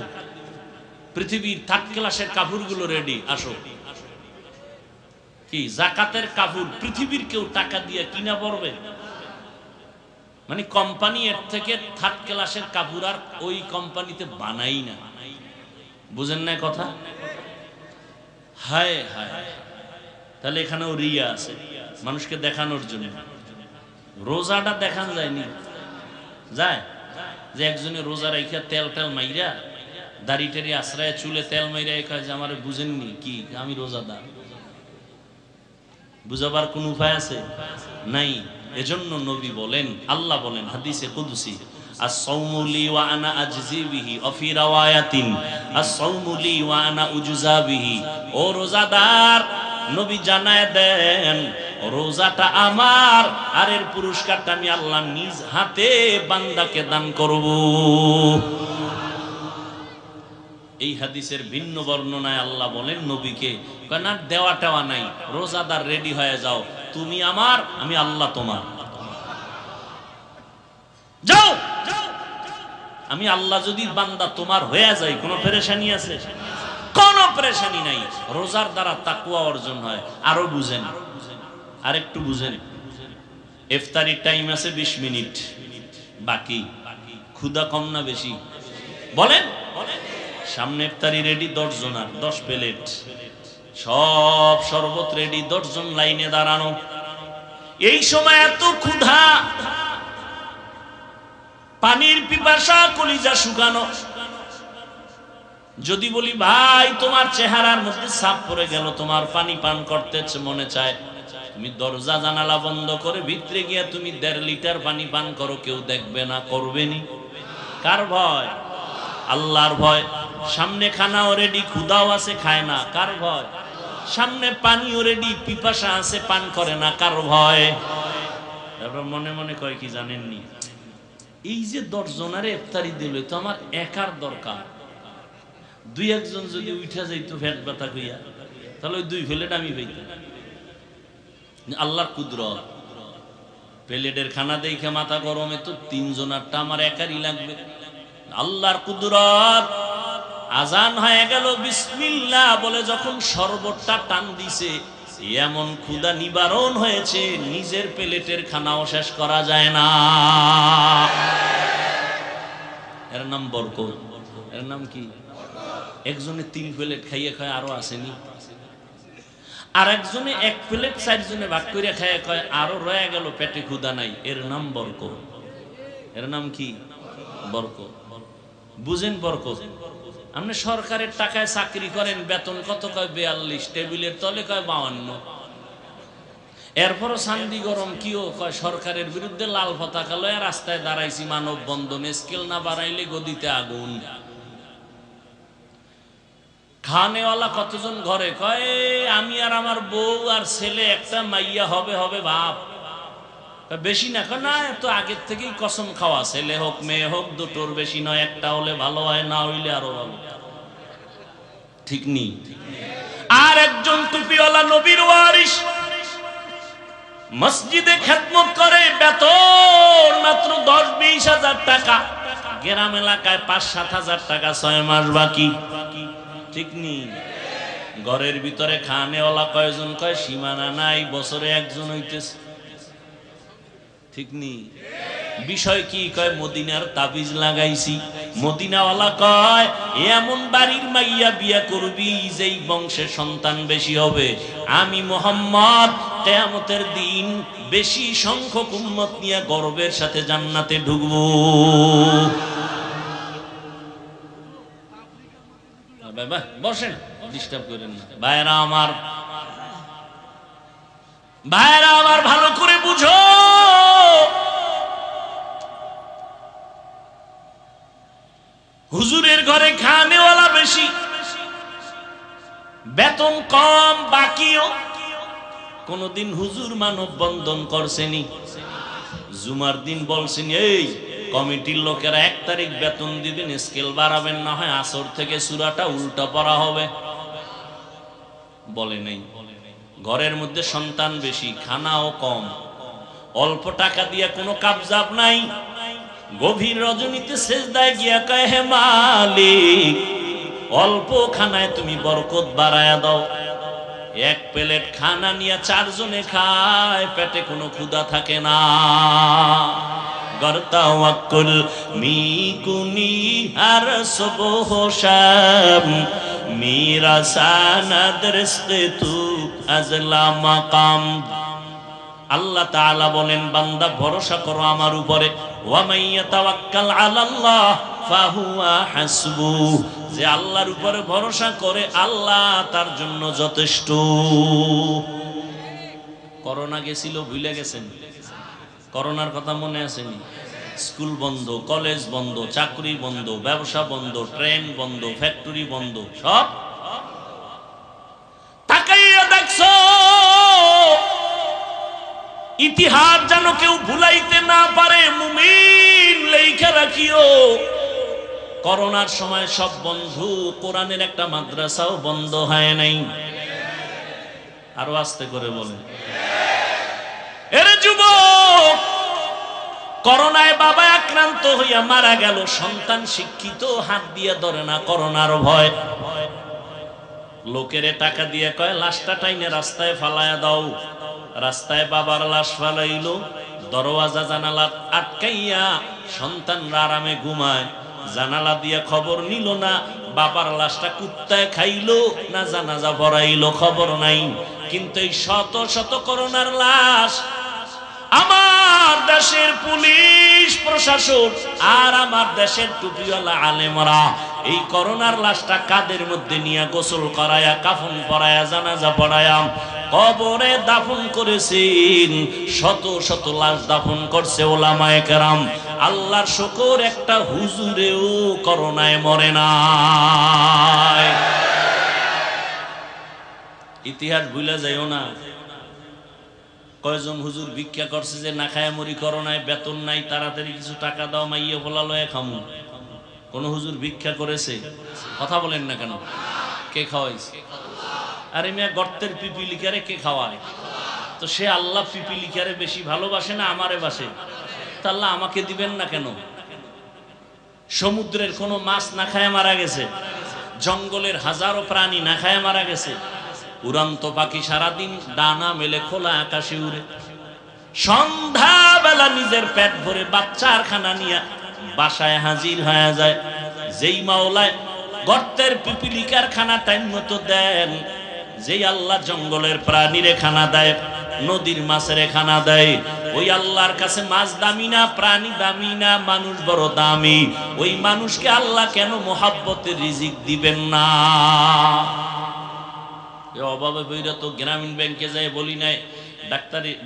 পৃথিবীর 3rd ক্লাসের কাপড়গুলো রেডি, আসো। কি যাকাতের কাপড় পৃথিবীর কেউ টাকা দিয়ে কিনা পড়বে? মানে কোম্পানি এর থেকে 3rd ক্লাসের কাপড় আর ওই কোম্পানিতে বানাই না। বুঝেন না কথা? হায় হায়। তাহলে এখানেও রিয়া আছে, মানুষকে দেখানোর জন্য। রোজাটা দেখান যায়নি? যায় যে একজনে রোজা রাইখা তেল টেল মাইরা, দাড়ি টাড়ি আশ্রয়, চুলে তেল মাইরা কয় যে আমারে বুঝেননি কি আমি রোজাদার। বুঝাবার কোন উপায় আছে? নাই। এজন্য নবী বলেন, আল্লাহ বলেন হাদিসে কুদসি, আস-সাওমু লি ওয়া আনা আজজি বিহি, ওয়া ফি রাওয়ায়াতিন আস-সাওমু লি ওয়া আনা উজজা বিহি। ও রোজাদার, নবী জানায় দেন রোজাটা আমার, আর এর পুরস্কারটা আমি আল্লাহ নিজ হাতে বান্দাকে দান করব। এই হাদিসের ভিন্ন বর্ণনায় আল্লাহ বলেন নবীকে, না দেওয়াটাওয়া নাই, রোজাদার রেডি হয়ে যাও, তুমি আমার, আমি আল্লাহ তোমার। যাও, আমি আল্লাহ যদি বান্দা তোমার হয়ে যাই, কোনো পেরেশানি আছে? কোনো পেরেশানি নাই। রোজার দ্বারা তাকওয়া অর্জন হয়। আরো বুঝেন, আর একটু বুঝেন। ইফতারির টাইম আছে 20 মিনিট বাকি। ক্ষুধা কম না বেশি? বলেন। সামনে ইফতারি রেডি, 10 জনার 10 প্লেট, সব শরবত রেডি, 10 জন লাইনে দাঁড়ানো। এই সময় এত ক্ষুধা, পানির পিপাসা, কলিজা শুকানো। যদি বলি ভাই তোমার চেহারার মধ্যে ছাপ পড়ে গেল, তোমার পানি পান করতে মনে চায়, তুমি দরজা জানালা বন্ধ করে ভিতরে গিয়া তুমি 1.5 লিটার পানি পান করো, কেউ দেখবে না, করবেনি। কার ভয়? আল্লাহর ভয়। সামনে খানাও রেডি, ক্ষুধাও আছে, খায় না, কার ভয়? সামনে পানিও রেডি, পিপাসা আছে, পান করে না, কার ভয়? তারপর মনে মনে কয় কি জানেননি, এই যে 10 জনারে ইফতারি দিল, তো আমার একার দরকার। 2-1 জন যদি উঠা যাইতো পেট ব্যথা কইয়া, তাহলে ওই 2 প্লেট আমি পাইতাম। আল্লাহর কুদরত। প্লেটের খানা দেখে মাথা গরমে তো 3 জনারটা আমার একারই লাগবে। আল্লাহর কুদরত। আজান হয়ে গেল, বিসমিল্লাহ বলে যখন শরবতটা টান দিছে, এমন ক্ষুধা নিবারণ হয়েছে, নিজের প্লেটের খানাও শেষ করা যায় না। এর নাম বরকত। এর নাম কি? একজনে 3 প্লেট খাইয়ে খায় আরো আসেনি, আর একজনে 1 প্লেট 4 জনে ভাগ করে খাইয়ে খায় আরো রয়ে গেল, পেটে ক্ষুধা নাই। এর নাম বরকত। এর নাম কি? বরকত। বুঝেন বরকত? আপনি সরকারের টাকায় চাকরি করেন, বেতন কত? কয় 42, টেবিলের তলে কয় 52। এরপরও শান্তি গরম কিও কয় সরকারের বিরুদ্ধে লাল পতাকা লয়ে রাস্তায় দাঁড়াইছি, মানব বন্ধন, স্কেল না বাড়াইলে গদিতে আগুন। খানেওয়ালা কতজন ঘরে? কয় আমি আর আমার বউ আর ছেলে, একটা মাইয়া হবে হবে বাপ। বেশি না? কয় না, এত আগের থেকেই কসম খাওয়া, ছেলে হোক মেয়ে হোক দুটোর বেশি নয়, একটা হলে ভালো হয়, না হইলে আরো ভালো। ঠিক নেই? আর একজন টুপিওয়ালা নবীর ওয়ারিস মসজিদে খেদমত করে, বেতন মাত্র 10-20 হাজার টাকা, গ্রাম এলাকায় 5-7 হাজার টাকা, 6 মাস বাকি। ঠিক নেই? ঘরের ভিতরে খানেওয়ালা কয়জন? কয় সীমানা নাই, বছরে একজন হইতেছে। ঠিক নেই? বিষয় কি? কয় মদিনার তাবিজ লাগাইছি। মদিনাওয়ালা কয় এমন বাড়ির মাইয়া বিয়া করবি যেই বংশে সন্তান বেশি হবে, আমি মুহাম্মদ কিয়ামতের দিন বেশি সংখ্যক উম্মত নিয়ে গর্বের সাথে জান্নাতে ঢুকবো। বাবা বসেন, ডিস্টার্ব করেন না। ভাইরা আমার, ভাইরা আমার, ভালো করে বুঝো, হুজুরের ঘরে খানেওয়ালা বেশি, বেতন কম, বাকিও। কোনদিন হুজুর মানব বন্ধন করছেনি? জুমার দিন বলছেন এই কমিটির লোকেরা 1 তারিখ বেতন দিবেন, স্কেল বাড়াবেন, না হয় আসর থেকে সূরাটা উল্টা পড়া হবে? বলে নাই। ঘরের মধ্যে সন্তান বেশি, খানাও কম, অল্প টাকা দিয়ে কোনো কাবজাব নাই। গভীর রজনীতে সেজদায় গিয়া কয় হে মালিক, অল্প খানায় তুমি বরকত বাড়ায়া দাও। 1 প্লেট খানা নিয়ে 4 জনে খায়, পেটে কোনো ক্ষুধা থাকে না। গরতাওয়াক্কুল মিকুনি আর সুবহ শাম, মেরা সানাদ রিজকে তু আজলা মাকাম। আল্লাহ তাআলা বলেন বান্দা ভরসা করো আমার উপরে, ওয়া মাইয়াতাওয়াক্কাল আলাল্লাহ ফাহুয়া হাসবুহ, যে আল্লাহর উপরে ভরসা করে আল্লাহ তার জন্য যথেষ্ট। করোনা গেছিল, ভুলে গেছেন? করোনার কথা মনে আসেনি? স্কুল বন্ধ, কলেজ বন্ধ, চাকরি বন্ধ, ব্যবসা বন্ধ, ট্রেন বন্ধ, ফ্যাক্টরি বন্ধ, সব তাকাইয়া দেখছো। ইতিহাস যেন কেউ ভুলাইতে না পারে, মুমিন লেখা রাখিও। করোনার সময় সব বন্ধু, কোরআনের একটা মাদ্রাসাও বন্ধ হয় নাই। আরো আস্তে করে বলেন। এর যুবক, করোনায় বাবা আক্রান্ত হইয়া মারা গেল, সন্তান শিক্ষিত, হাত দিয়ে ধরে না করোনার ভয়। লোকেরে টাকা দিয়ে কয় লাশটা টাইনে রাস্তায় ফালায়া দাও। রাস্তায় বাবার লাশ ফালাইলো, দরওয়াজা জানালা আটকাইয়া সন্তানরা আরামে ঘুমায়। জানালা দিয়ে খবর নিল না বাবার লাশটা কুত্তায় খাইলো না জানাজা পড়াইলো, খবর নাই। কিন্তু এই শত শত করোনার লাশ আমার দেশের পুলিশ প্রশাসন আর আমার দেশের টুপিওয়ালা আলেমরা এই করোনার লাশটা কাদের মধ্যে নিয়ে গোসল করায়া, কাফন পরায়া, জানাজা পড়ায়া কবরে দাফন করেছেন। শত শত লাশ দাফন করছে ওলামায়ে কেরাম। আল্লাহর শুকর, একটা হুজুরেও করোনায় মরে নাই। ইতিহাস ভুলে যাইও না। কয়জন হুজুর ভিক্ষা করছে যে না খায় মরি করোনায়, বেতন নাই, তাড়াতাড়ি কিছু টাকা দাও, মাইয়ে ফোলা লয়ে খামু। কোন হুজুর ভিক্ষা করেছে? কথা বলেন না কেন? কে খাওয়াইছে? আরে মিয়া, গর্তের পিপিলিকারে কে খাওয়ায়? তো সে আল্লাহ পিপিলিকারে বেশি ভালোবাসে না আমারে বাসে? তা আল্লাহ আমাকে দিবেন না কেন? সমুদ্রের কোন মাছ না খায় মারা গেছে, জঙ্গলের হাজারো প্রাণী না খায় মারা গেছে, উড়ন্ত পাখি সারাদিন ডানা মেলে খোলা আকাশে উড়ে, সন্ধ্যাবেলা নিজের পেট ভরে বাচ্চার খানা নিয়ে বাসায় হাজির হয়ে যায়। যেই মাওলায় গর্তের পিপিলিকার খানা টাইম মতো দেন, যেই আল্লাহ জঙ্গলের প্রাণীরে খানা দেয়, নদীর মাছের খানা দেয়, ওই আল্লাহর কাছে মাছ দামি না, প্রাণী দামি না, মানুষ বড় দামি। ওই মানুষকে আল্লাহ কেন মোহাব্বতের রিজিক দিবেন না? অভাবে বইরা তো গ্রামীণ ব্যাংকে যায় বলি নাই,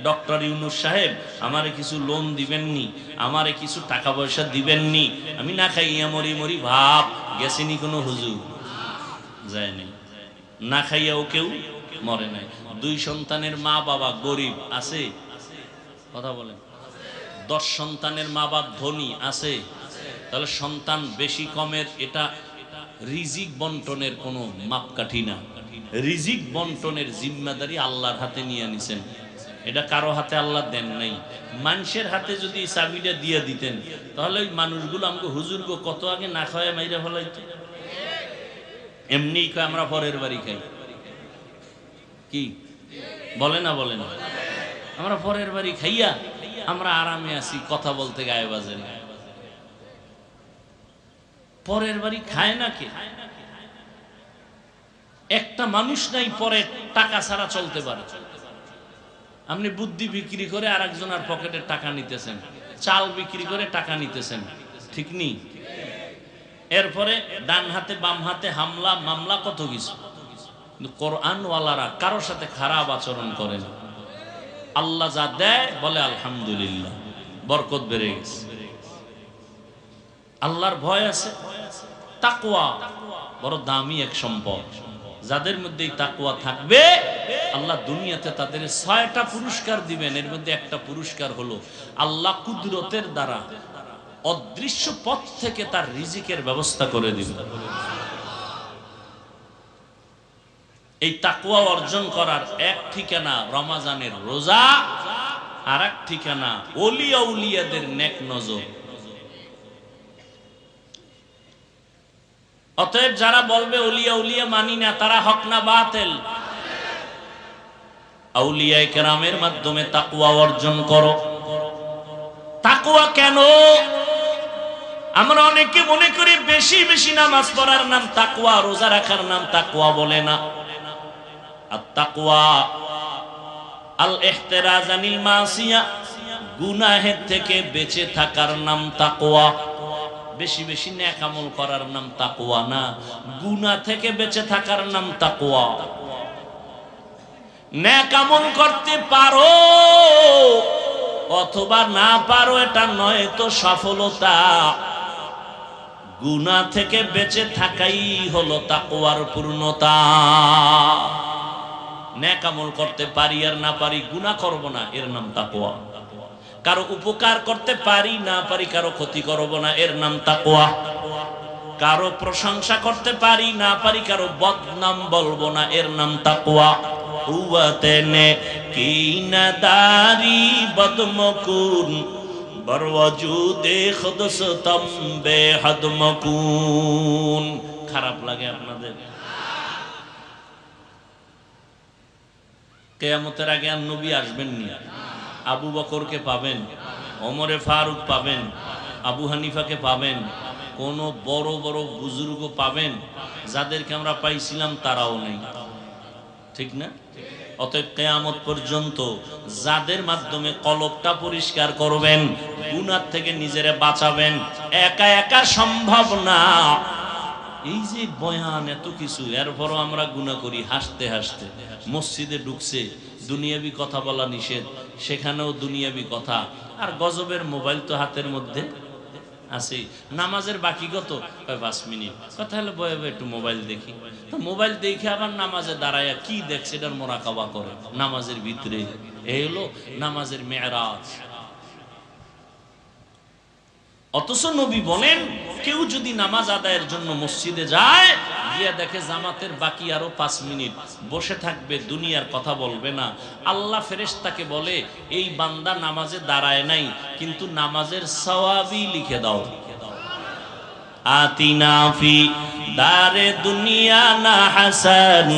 ডক্টর ইউনুস সাহেব আমারে কিছু লোন দিবেননি, আমারে কিছু টাকা পয়সা দিবেননি, আমি না খাইয়া মরি মরি ভাব গেছেনি কোনো হুজুর? যায়নি। না খাইয়াও কেউ মরে নাই। 2 সন্তানের মা বাবা গরিব আছে? কথা বলেন। 10 সন্তানের মা বাপ ধনী আছে? তাহলে সন্তান বেশি কমের এটা রিজিক বন্টনের কোনো মাপকাঠি না। রিজিক বন্টনের জিম্মাদারি আল্লাহর হাতে নিয়ে নিছেন, এটা কারো হাতে আল্লাহ দেন নাই। মানুষের হাতে যদি চাবিটা দিয়ে দিতেন তাহলে ওই মানুষগুলো আমাকে হুজুরগো কত আগে না খাওয়া মাইরা ফেলাইতো। এমনি আমরা পরের বাড়ি খাই, কি বলে না? বলে না? আমরা পরের বাড়ি খাইয়া আমরা আরামে আছি, কথা বলতে গায়ে বাজে না। পরের বাড়ি খায় না কে? একটা মানুষ নাই পরে টাকা ছাড়া চলতে পারে। আপনি বুদ্ধি বিক্রি করে আরেকজনের পকেটে টাকা নিতেছেন, চাল বিক্রি করে টাকা নিতেছেন, ঠিক নেই? এরপরে ডান হাতে বাম হাতে হামলা মামলা কত কিছু। কিন্তু কোরআনওয়ালারা কারোর সাথে খারাপ আচরণ করে না। আল্লাহ যা দেয় বলে আলহামদুলিল্লাহ, বরকত বেড়ে গেছে। আল্লাহর ভয় আছে। তাকওয়া বড় দামি এক সম্পদ। যাদের মধ্যে তাকওয়া থাকবে আল্লাহ দুনিয়াতে তাদের 6টা পুরস্কার দিবেন। এর মধ্যে একটা পুরস্কার হলো আল্লাহ কুদরতের দ্বারা অদৃশ্য পথ থেকে তার রিজিকের ব্যবস্থা করে দিবেন। এই তাকওয়া অর্জন করার এক ঠিকানা রমজানের রোজা, আর এক ঠিকানা ওলিয়া উলিয়াদের নেক নজর। অতএব যারা বলবে ওলিয়া উলিয়া মানি না, তারা হক না বাতিল? আউলিয়ায়ে কেরামের মাধ্যমে তাকওয়া অর্জন করো। তাকওয়া কেন? আমরা অনেকে মনে করি বেশি বেশি নামাজ পড়ার নাম তাকওয়া, রোজা রাখার নাম তাকওয়া বলে না। আর তাকওয়া আল ইহতিরাজ আনিল মাসিয়া, গুনাহের থেকে বেঁচে থাকার নাম তাকওয়া। বেশি বেশি নেক আমল করার নাম তাকওয়া না, গুনাহ থেকে বেঁচে থাকার নাম তাকওয়া। নেক আমল করতে পারো অথবা না পারো এটা নয় তো সফলতা। গুনাহ থেকে বেঁচে থাকাই হলো তাকওয়ার পূর্ণতা। নেক আমল করতে পারি আর না পারি, গুনাহ করব না, এর নাম তাকওয়া। কারো উপকার করতে পারি না পারি, কারো ক্ষতি করব না, এর নাম তাকওয়া। কারো প্রশংসা করতে পারি না পারি, কারো বদনাম বলবো না, এর নাম তাকওয়া। হুয়াতেনে কিনাদারি বদমকুন বরওয়াজুদে খুদসতম বেহদমকুন। খারাপ লাগে আপনাদের? কিয়ামতের আগে আর নবী আসবেন না। আবু বকরকে পাবেন, ওমরে ফারুক পাবেন, আবু হানিফাকে পাবেন, কোন বড় বড় বুজুর্গ পাবেন, যাদেরকে আমরা পাইছিলাম তারাও নেই, ঠিক না? অতএব কিয়ামত পর্যন্ত যাদের মাধ্যমে কলবটা পরিষ্কার করবেন, গুনাহ থেকে নিজেরে বাঁচাবেন, একা একা সম্ভব না। এই যে বয়ান এত কিছু, এরপরও আমরা গুনাহ করি হাসতে হাসতে। মসজিদে ঢুকছে, দুনিয়াবি কথা বলা নিষেধ, সেখানেও দুনিয়াবি কথা। আর গজবের মোবাইল তো হাতের মধ্যে আছে। নামাজের বাকি কত? 5 মিনিট। কথা হলো বয়ে বয়ে একটু মোবাইল দেখি। তো মোবাইল দেখে আবার নামাজে দাঁড়ায় কি দেখছে এটার মোরাকাবা করে নামাজের ভিতরে। এই হলো নামাজের মেরাজ। অথচ নবী বলেন, কেউ যদি নামাজ আদায়ের জন্য মসজিদে যায়, গিয়ে দেখে জামাতের বাকি আরো 5 মিনিট, বসে থাকবে, দুনিয়ার কথা বলবে না। আল্লাহ ফেরেশতাকে বলে, এই বান্দা নামাজে দাঁড়ায় নাই, কিন্তু নামাজের সওয়াবই লিখে দাও। আতিনা ফি দারে দুনিয়া না হাসান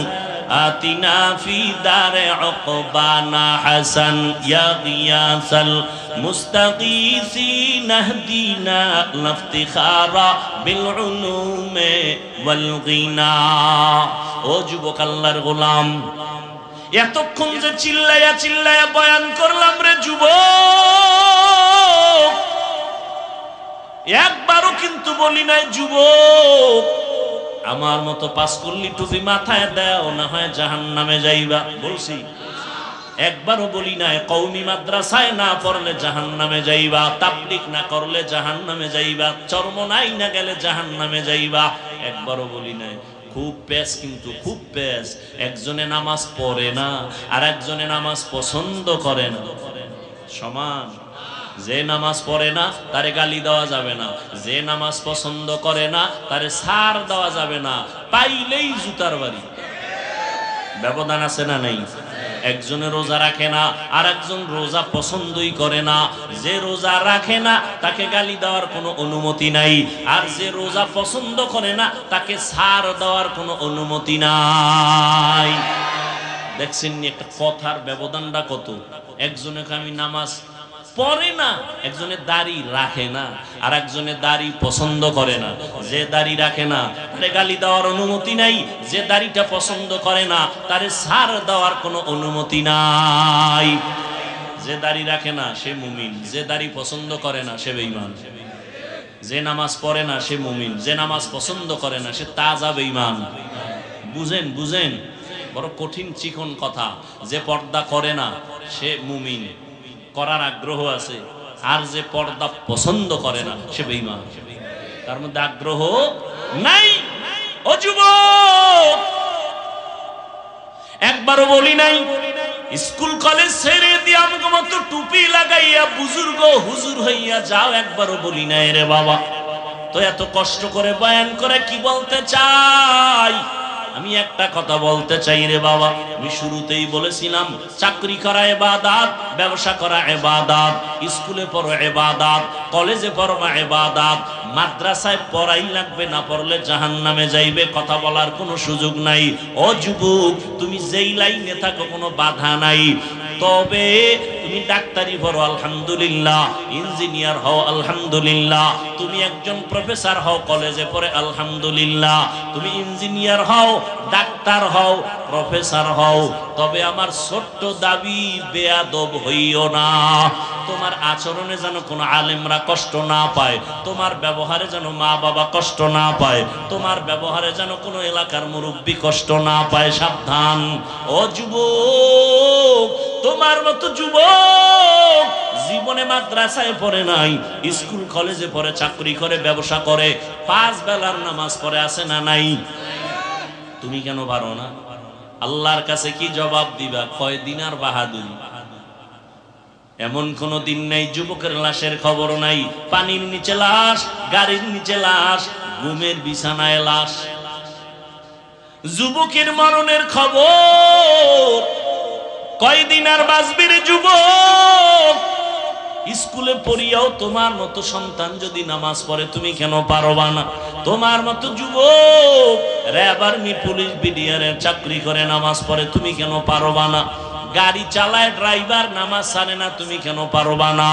আতিনা ফি দারে উকবানা হাসান ইয়া গিয়াসাল মুস্তাগীসিন আহদিনা লাফতিখারা বিল উলুমে ওয়াল গিনা। ও যুবক আল্লাহর গোলাম, এতক্ষণ যে চিল্লায়া চিল্লায়া বয়ান করলাম রে যুবক, একবারও কিন্তু বলি নাই যুবক আমার মতো পাঁচকল্লি টুপি মাথায় দাও, না হয় জাহান্নামে যাইবা। বলছি? একবারও বলি নাই কওমি মাদ্রাসায় না পড়লে জাহান্নামে যাইবা, তাবলীগ না করলে জাহান্নামে যাইবা, চরমনাই না গেলে জাহান্নামে যাইবা, একবারও বলি নাই। খুব পেশ, কিন্তু খুব পেশ। একজনে নামাজ পড়ে না আর একজনে নামাজ পছন্দ করে না, সমান? যে নামাজ পড়ে না তারে গালি দেওয়া যাবে না, যে নামাজ পছন্দ করে না তারে ছাড় দেওয়া যাবে না, পাইলেই জুতার বাড়ি। ব্যবধান আছে না নাই? একজনে রোজা রাখে না আর একজন রোজা পছন্দই করে না। যে রোজা রাখে না তাকে গালি দেওয়ার কোনো অনুমতি নাই, আর যে রোজা পছন্দ করে না তাকে ছাড় দেওয়ার কোনো অনুমতি নাই। দেখছেন একটা কথার ব্যবধানটা কত? একজনে আমি নামাজ পড়ে না, একজনের দাড়ি রাখে না আর একজনের দাড়ি পছন্দ করে না। যে দাড়ি রাখে না তারে গালি দেওয়ার অনুমতি নাই, যে দাড়িটা পছন্দ করে না তারে ছাড় দেওয়ার কোনো অনুমতি নাই। যে দাড়ি রাখে না সে মুমিন, যে দাড়ি পছন্দ করে না সে বেঈমান। যে নামাজ পড়ে না সে মুমিন, যে নামাজ পছন্দ করে না সে তাজা বেঈমান। বুঝেন? বুঝেন? বড় কঠিন চিকন কথা। যে পর্দা করে না সে মুমিন, করার আগ্রহ আছে, আর যে পর্দা পছন্দ করে না সে বেঈমান, তার মধ্যে আগ্রহ নাই। ও যুবক, একবারও বলি নাই স্কুল কলেজ ছেড়ে দিয়ে আমাকে মতো টুপি লাগাইয়া বুজুর্গ হুজুর হইয়া যাও, একবারও বলি নাই রে বাবা। তো এত কষ্ট করে বয়ান করে কি বলতে চাই? আমি একটা কথা বলতে চাই রে বাবা, আমি শুরুতেই বলেছিলাম চাকরি করা ইবাদত, ব্যবসা করা ইবাদত, স্কুলে পড়ো ইবাদত, কলেজে পড়বা ইবাদত, মাদ্রাসায় পড়াই লাগবে, না পড়লে জাহান্নামে যাইবে, কথা বলার কোনো সুযোগ নাই। ও যুবক, তুমি যেই লাইনে থাকো কোনো বাধা নাই। তবে তুমি ডাক্তারি পড়ো আলহামদুলিল্লাহ, ইঞ্জিনিয়ার হও আলহামদুলিল্লাহ, তুমি একজন প্রফেসর হও কলেজে পড়ে আলহামদুলিল্লাহ, তুমি ইঞ্জিনিয়ার হও, ডাক্তার হও, প্রফেসর হও, তবে আমার ছোট্ট দাবি বেয়াদব হইও না। তোমার আচরণে যেন কোনো আলেমরা কষ্ট না পায়, তোমার ব্যবহারে যেন মা বাবা কষ্ট না পায়, তোমার ব্যবহারে যেন কোনো এলাকার মুরব্বী কষ্ট না পায়, সাবধান। ও যুবক, তোমার মতো যুবক জীবনে মাদ্রাসায় পড়ে নাই, স্কুল কলেজে পড়ে, চাকরি করে, ব্যবসা করে, 5 বেলার নামাজ পড়ে, আছে না নাই? তুমি কেন পারো না? আল্লাহর কাছে কি জবাব দিবা? কয়দিন আর বাহাদুরি? এমন কোন দিন নেই যুবকের লাশের খবর নাই। পানির নিচে লাশ, গাড়ির নিচে লাশ, ঘুমের বিছানায় লাশ। যুবকের মরণের খবর কয়দিন আর বাঁচবি রে যুবক? স্কুলে পড়িয়াও তোমার মতো সন্তান যদি নামাজ পড়ে, তুমি কেন পারবা না? তোমার মতো যুবক র্যাব, আর্মি, পুলিশ, বিডিআরের চাকরি করে নামাজ পড়ে, তুমি কেন পারবা না? গাড়ি চালায় ড্রাইভার, নামাজ ছাড়ে না, তুমি কেন পারবা না?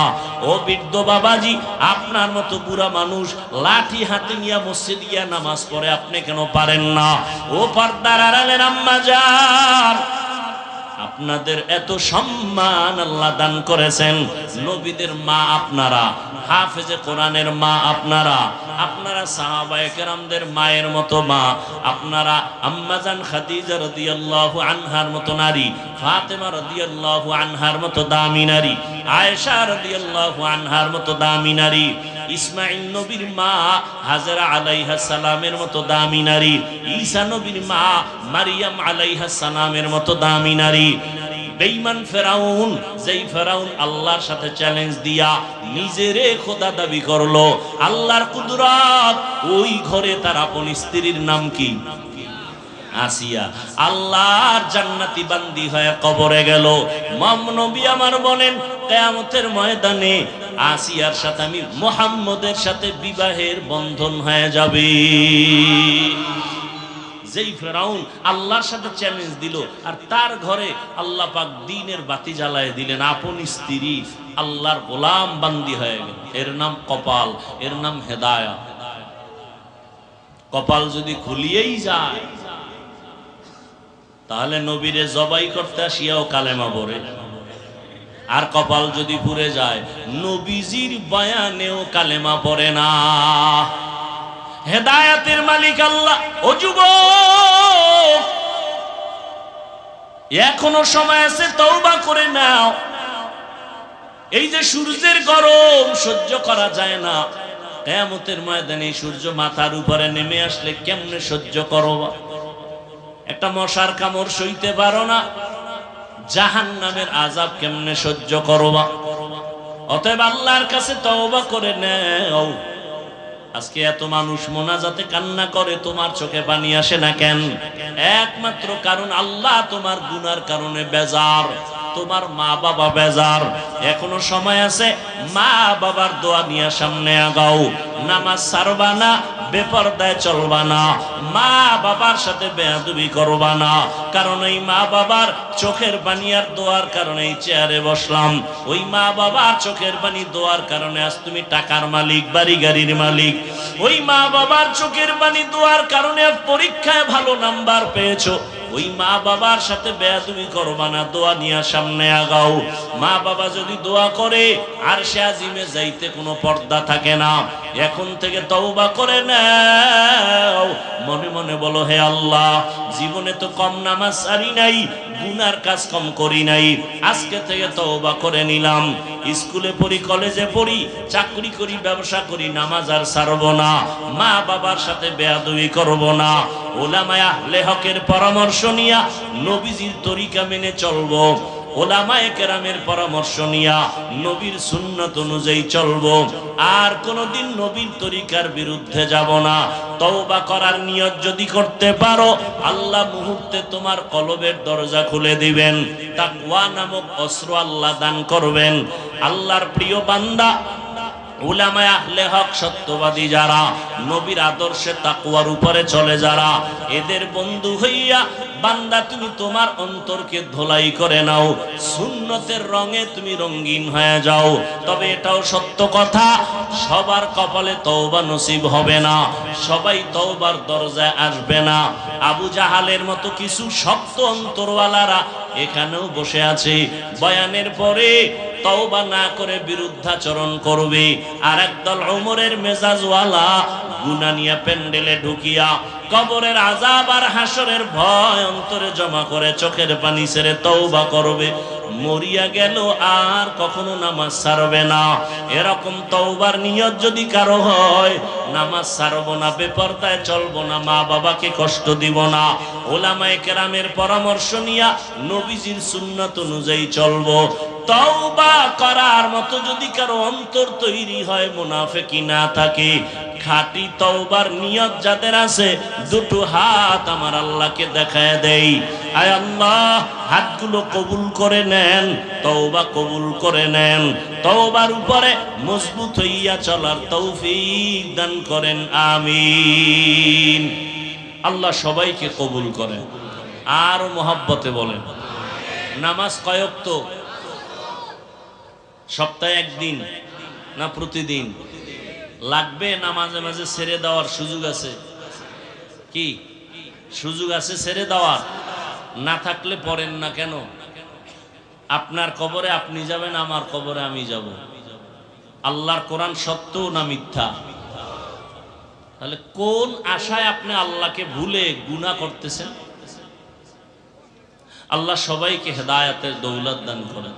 ও বৃদ্ধ বাবাজি, আপনার মতো বুড়া মানুষ লাঠি হাতে নিয়ে মসজিদে গিয়া নামাজ পড়ে, আপনি কেন পারেন না? ও পর্দার আড়ালের আম্মা জান, আপনাদের এত সম্মান আল্লাহ দান করেছেন। নবীদের মা আপনারা, হাফেজে কোরআনের মা আপনারা, আপনারা সাহাবায়ে কেরামদের মায়ের মতো মা, আপনারা আম্মাজান খাদিজা রাদিয়াল্লাহু আনহার মতো নারী, ফাতেমা রাদিয়াল্লাহু আনহার মতো দামি নারী, আয়েশা রাদিয়াল্লাহু আনহার মতো দামি নারী, ইসমাঈল নবীর মা হাজরা আলাইহিস সালামের মতো দামি নারী, ঈসা নবীর মা মারিয়াম আলাইহিস সালামের মতো দামি নারী। বেঈমান ফেরাউন, যেই ফেরাউন আল্লাহর সাথে চ্যালেঞ্জ দিয়া নিজেরে খোদা দাবি করলো, আল্লাহর কুদরত, ওই ঘরে তার আপন স্ত্রীর নাম কি? আসিয়া। আল্লাহর জান্নাতি বান্দি হয়ে কবরে গেল। নবী আমার বলেন, কিয়ামতের ময়দানে আসিয়ার সাথে আমি মুহাম্মদের সাথে বিবাহের বন্ধন হয়ে যাবে। যেই ফেরাউন আল্লাহর সাথে চ্যালেঞ্জ দিল আর তার ঘরে আল্লাহ পাক দ্বীনের বাতি জ্বালায় দিলেন, আপন স্ত্রী আল্লাহর গোলাম বান্দি হয়ে গেল। এর নাম কপাল, এর নাম হেদায়া। কপাল যদি খুলিয়েই যায় তাহলে নবীরে জবাই করতে আসিয়াও কালেমা পড়ে, আর কপাল যদি পুড়ে যায় নবীজির বয়ানেও কালেমা পড়ে না। হেদায়েতের মালিক আল্লাহ। ও যুবক, এখনো সময় আছে, তওবা করে নাও। এই যে সূর্যের গরম সহ্য করা যায় না, কিয়ামতের ময়দানে সূর্য মাথার উপরে নেমে আসলে কেমনে সহ্য করবা? একটা মশার কামড় সইতে পারো না, জাহান্নামের আযাব কেমনে সহ্য করবা? অতএব আল্লাহর কাছে তওবা করে নাও। আজকে এত মানুষ মোনাজাতে কান্না করে, তোমার চোখে পানি আসে না কেন? একমাত্র কারণ আল্লাহ তোমার গুনার কারণে বেজার, তোমার মা বাবা বেজার। এখনো সময় আছে, মা বাবার দোয়া নিয়ে সামনে আগাও। নামাজ ছাড়বা না, বেপরদায় চলবা না, মা বাবার সাথে বেয়াদবি করবা না। কারণ ওই মা বাবার চোখের পানি আর দোয়ার কারণে এই চেয়ারে বসলাম। ওই মা বাবার চোখের পানি দোয়ার কারণে আজ তুমি টাকার মালিক, বাড়ি গাড়ির মালিক। ওই মা বাবার চোখের পানি দোয়ার কারণে পরীক্ষায় ভালো নাম্বার পেয়েছো। ওই মা বাবার সাথে বেয়াদবি করবা না, দোয়া নিয়ে সামনে আগাও। মা বাবা যদি দোয়া করে আরশে আজিমে যাইতে কোনো পর্দা থাকে না। এখন থেকে তওবা করে নাও, মনে মনে বলো, হে আল্লাহ, জীবনে তো কম নামাজ ছাড়ি নাই, গুনার কাজ কম করি নাই, আজকে থেকে তওবা করে নিলাম। স্কুলে পড়ি, কলেজে পড়ি, চাকরি করি, ব্যবসা করি, নামাজ আর ছাড়বো না, মা বাবার সাথে বেয়াদবি করব না। উলামায়ে আহলে হকের পরামর্শ নিয়া নবীজির তরিকা মেনে চলবো। ওলামায়ে কেরামের পরামর্শ নিয়া নবীর সুন্নাত অনুযায়ী চলবো। আর কোনদিন নবীর তরিকার বিরুদ্ধে যাব না। তওবা করার নিয়ত যদি করতে পারো, আল্লাহ মুহূর্তে তোমার কলবের দরজা খুলে দিবেন। তাকওয়া নামক অস্ত্র আল্লাহ দান করবেন। আল্লাহর প্রিয় বান্দা, উলামায়ে আহলে হক, সত্যবাদী যারা, নবীর আদর্শে তাকওয়ার উপরে চলে যারা, এদের বন্ধু হইয়া বান্দা তুমি তোমার অন্তরকে ধোলাই করে নাও, সুন্নতের রঙে তুমি রঙিন হয়ে যাও। তবে এটাও সত্য কথা, সবার কপালে তওবা নসিব হবে না, সবাই তওবার দরজায় আসবে না। আবু জাহালের মতো কিছু শক্ত অন্তরওয়ালারা এখানেও বসে আছে, বয়ানের পরে তওবা না করে বিরুদ্ধাচরণ করবে। আর একদল ওমরের মেজাজওয়ালা গুনাহ নিয়ে প্যান্ডেলে ঢুকিয়া কবরের আযাব আর হাসরের ভয় অন্তরে জমা করে চোখের পানি ছেড়ে তওবা করবে, মরিয়া গেল আর কখনো নামাজ ছাড়বে না। এরকম তওবার নিয়ত যদি কারো হয়, নামাজ ছাড়বো না, বেপরদায় চলবো না, মা বাবাকে কষ্ট দিব না, উলামায়ে কেরামের পরামর্শ নিয়া নবীজির সুন্নাত অনুযায়ী চলবো। তওবা করার মতো যদি কারো অন্তর তৈরি হয়, মুনাফিকি না থাকে, খাঁটি তওবার নিয়ত যাদের আছে, দুটো হাত আমার আল্লাহকে দেখায় দেই। আয় আল্লাহ, হাতগুলো কবুল করে নেন, তওবা কবুল করে নেন, তওবার উপরে মজবুত হইয়া চলার তৌফিক দান করেন, আমিন। আল্লাহ সবাইকে কবুল করেন। আর মহব্বতে বলেন, নামাজ কয় ওয়াক্ত? সপ্তাহে একদিন না প্রতিদিন? লাগবে না মাঝে মাঝে ছেড়ে দেওয়ার সুযোগ আছে? কি সুযোগ আছে ছেড়ে দেওয়ার? না থাকলে পড়েন না কেন? আপনার কবরে আপনি যাবেন, আমার কবরে আমি যাব। আল্লাহর কোরআন সত্য না মিথ্যা? তাহলে কোন আশায় আপনি আল্লাহকে ভুলে গুনাহ করতেছেন? আল্লাহ সবাইকে হেদায়েতের দৌলত দান করেন।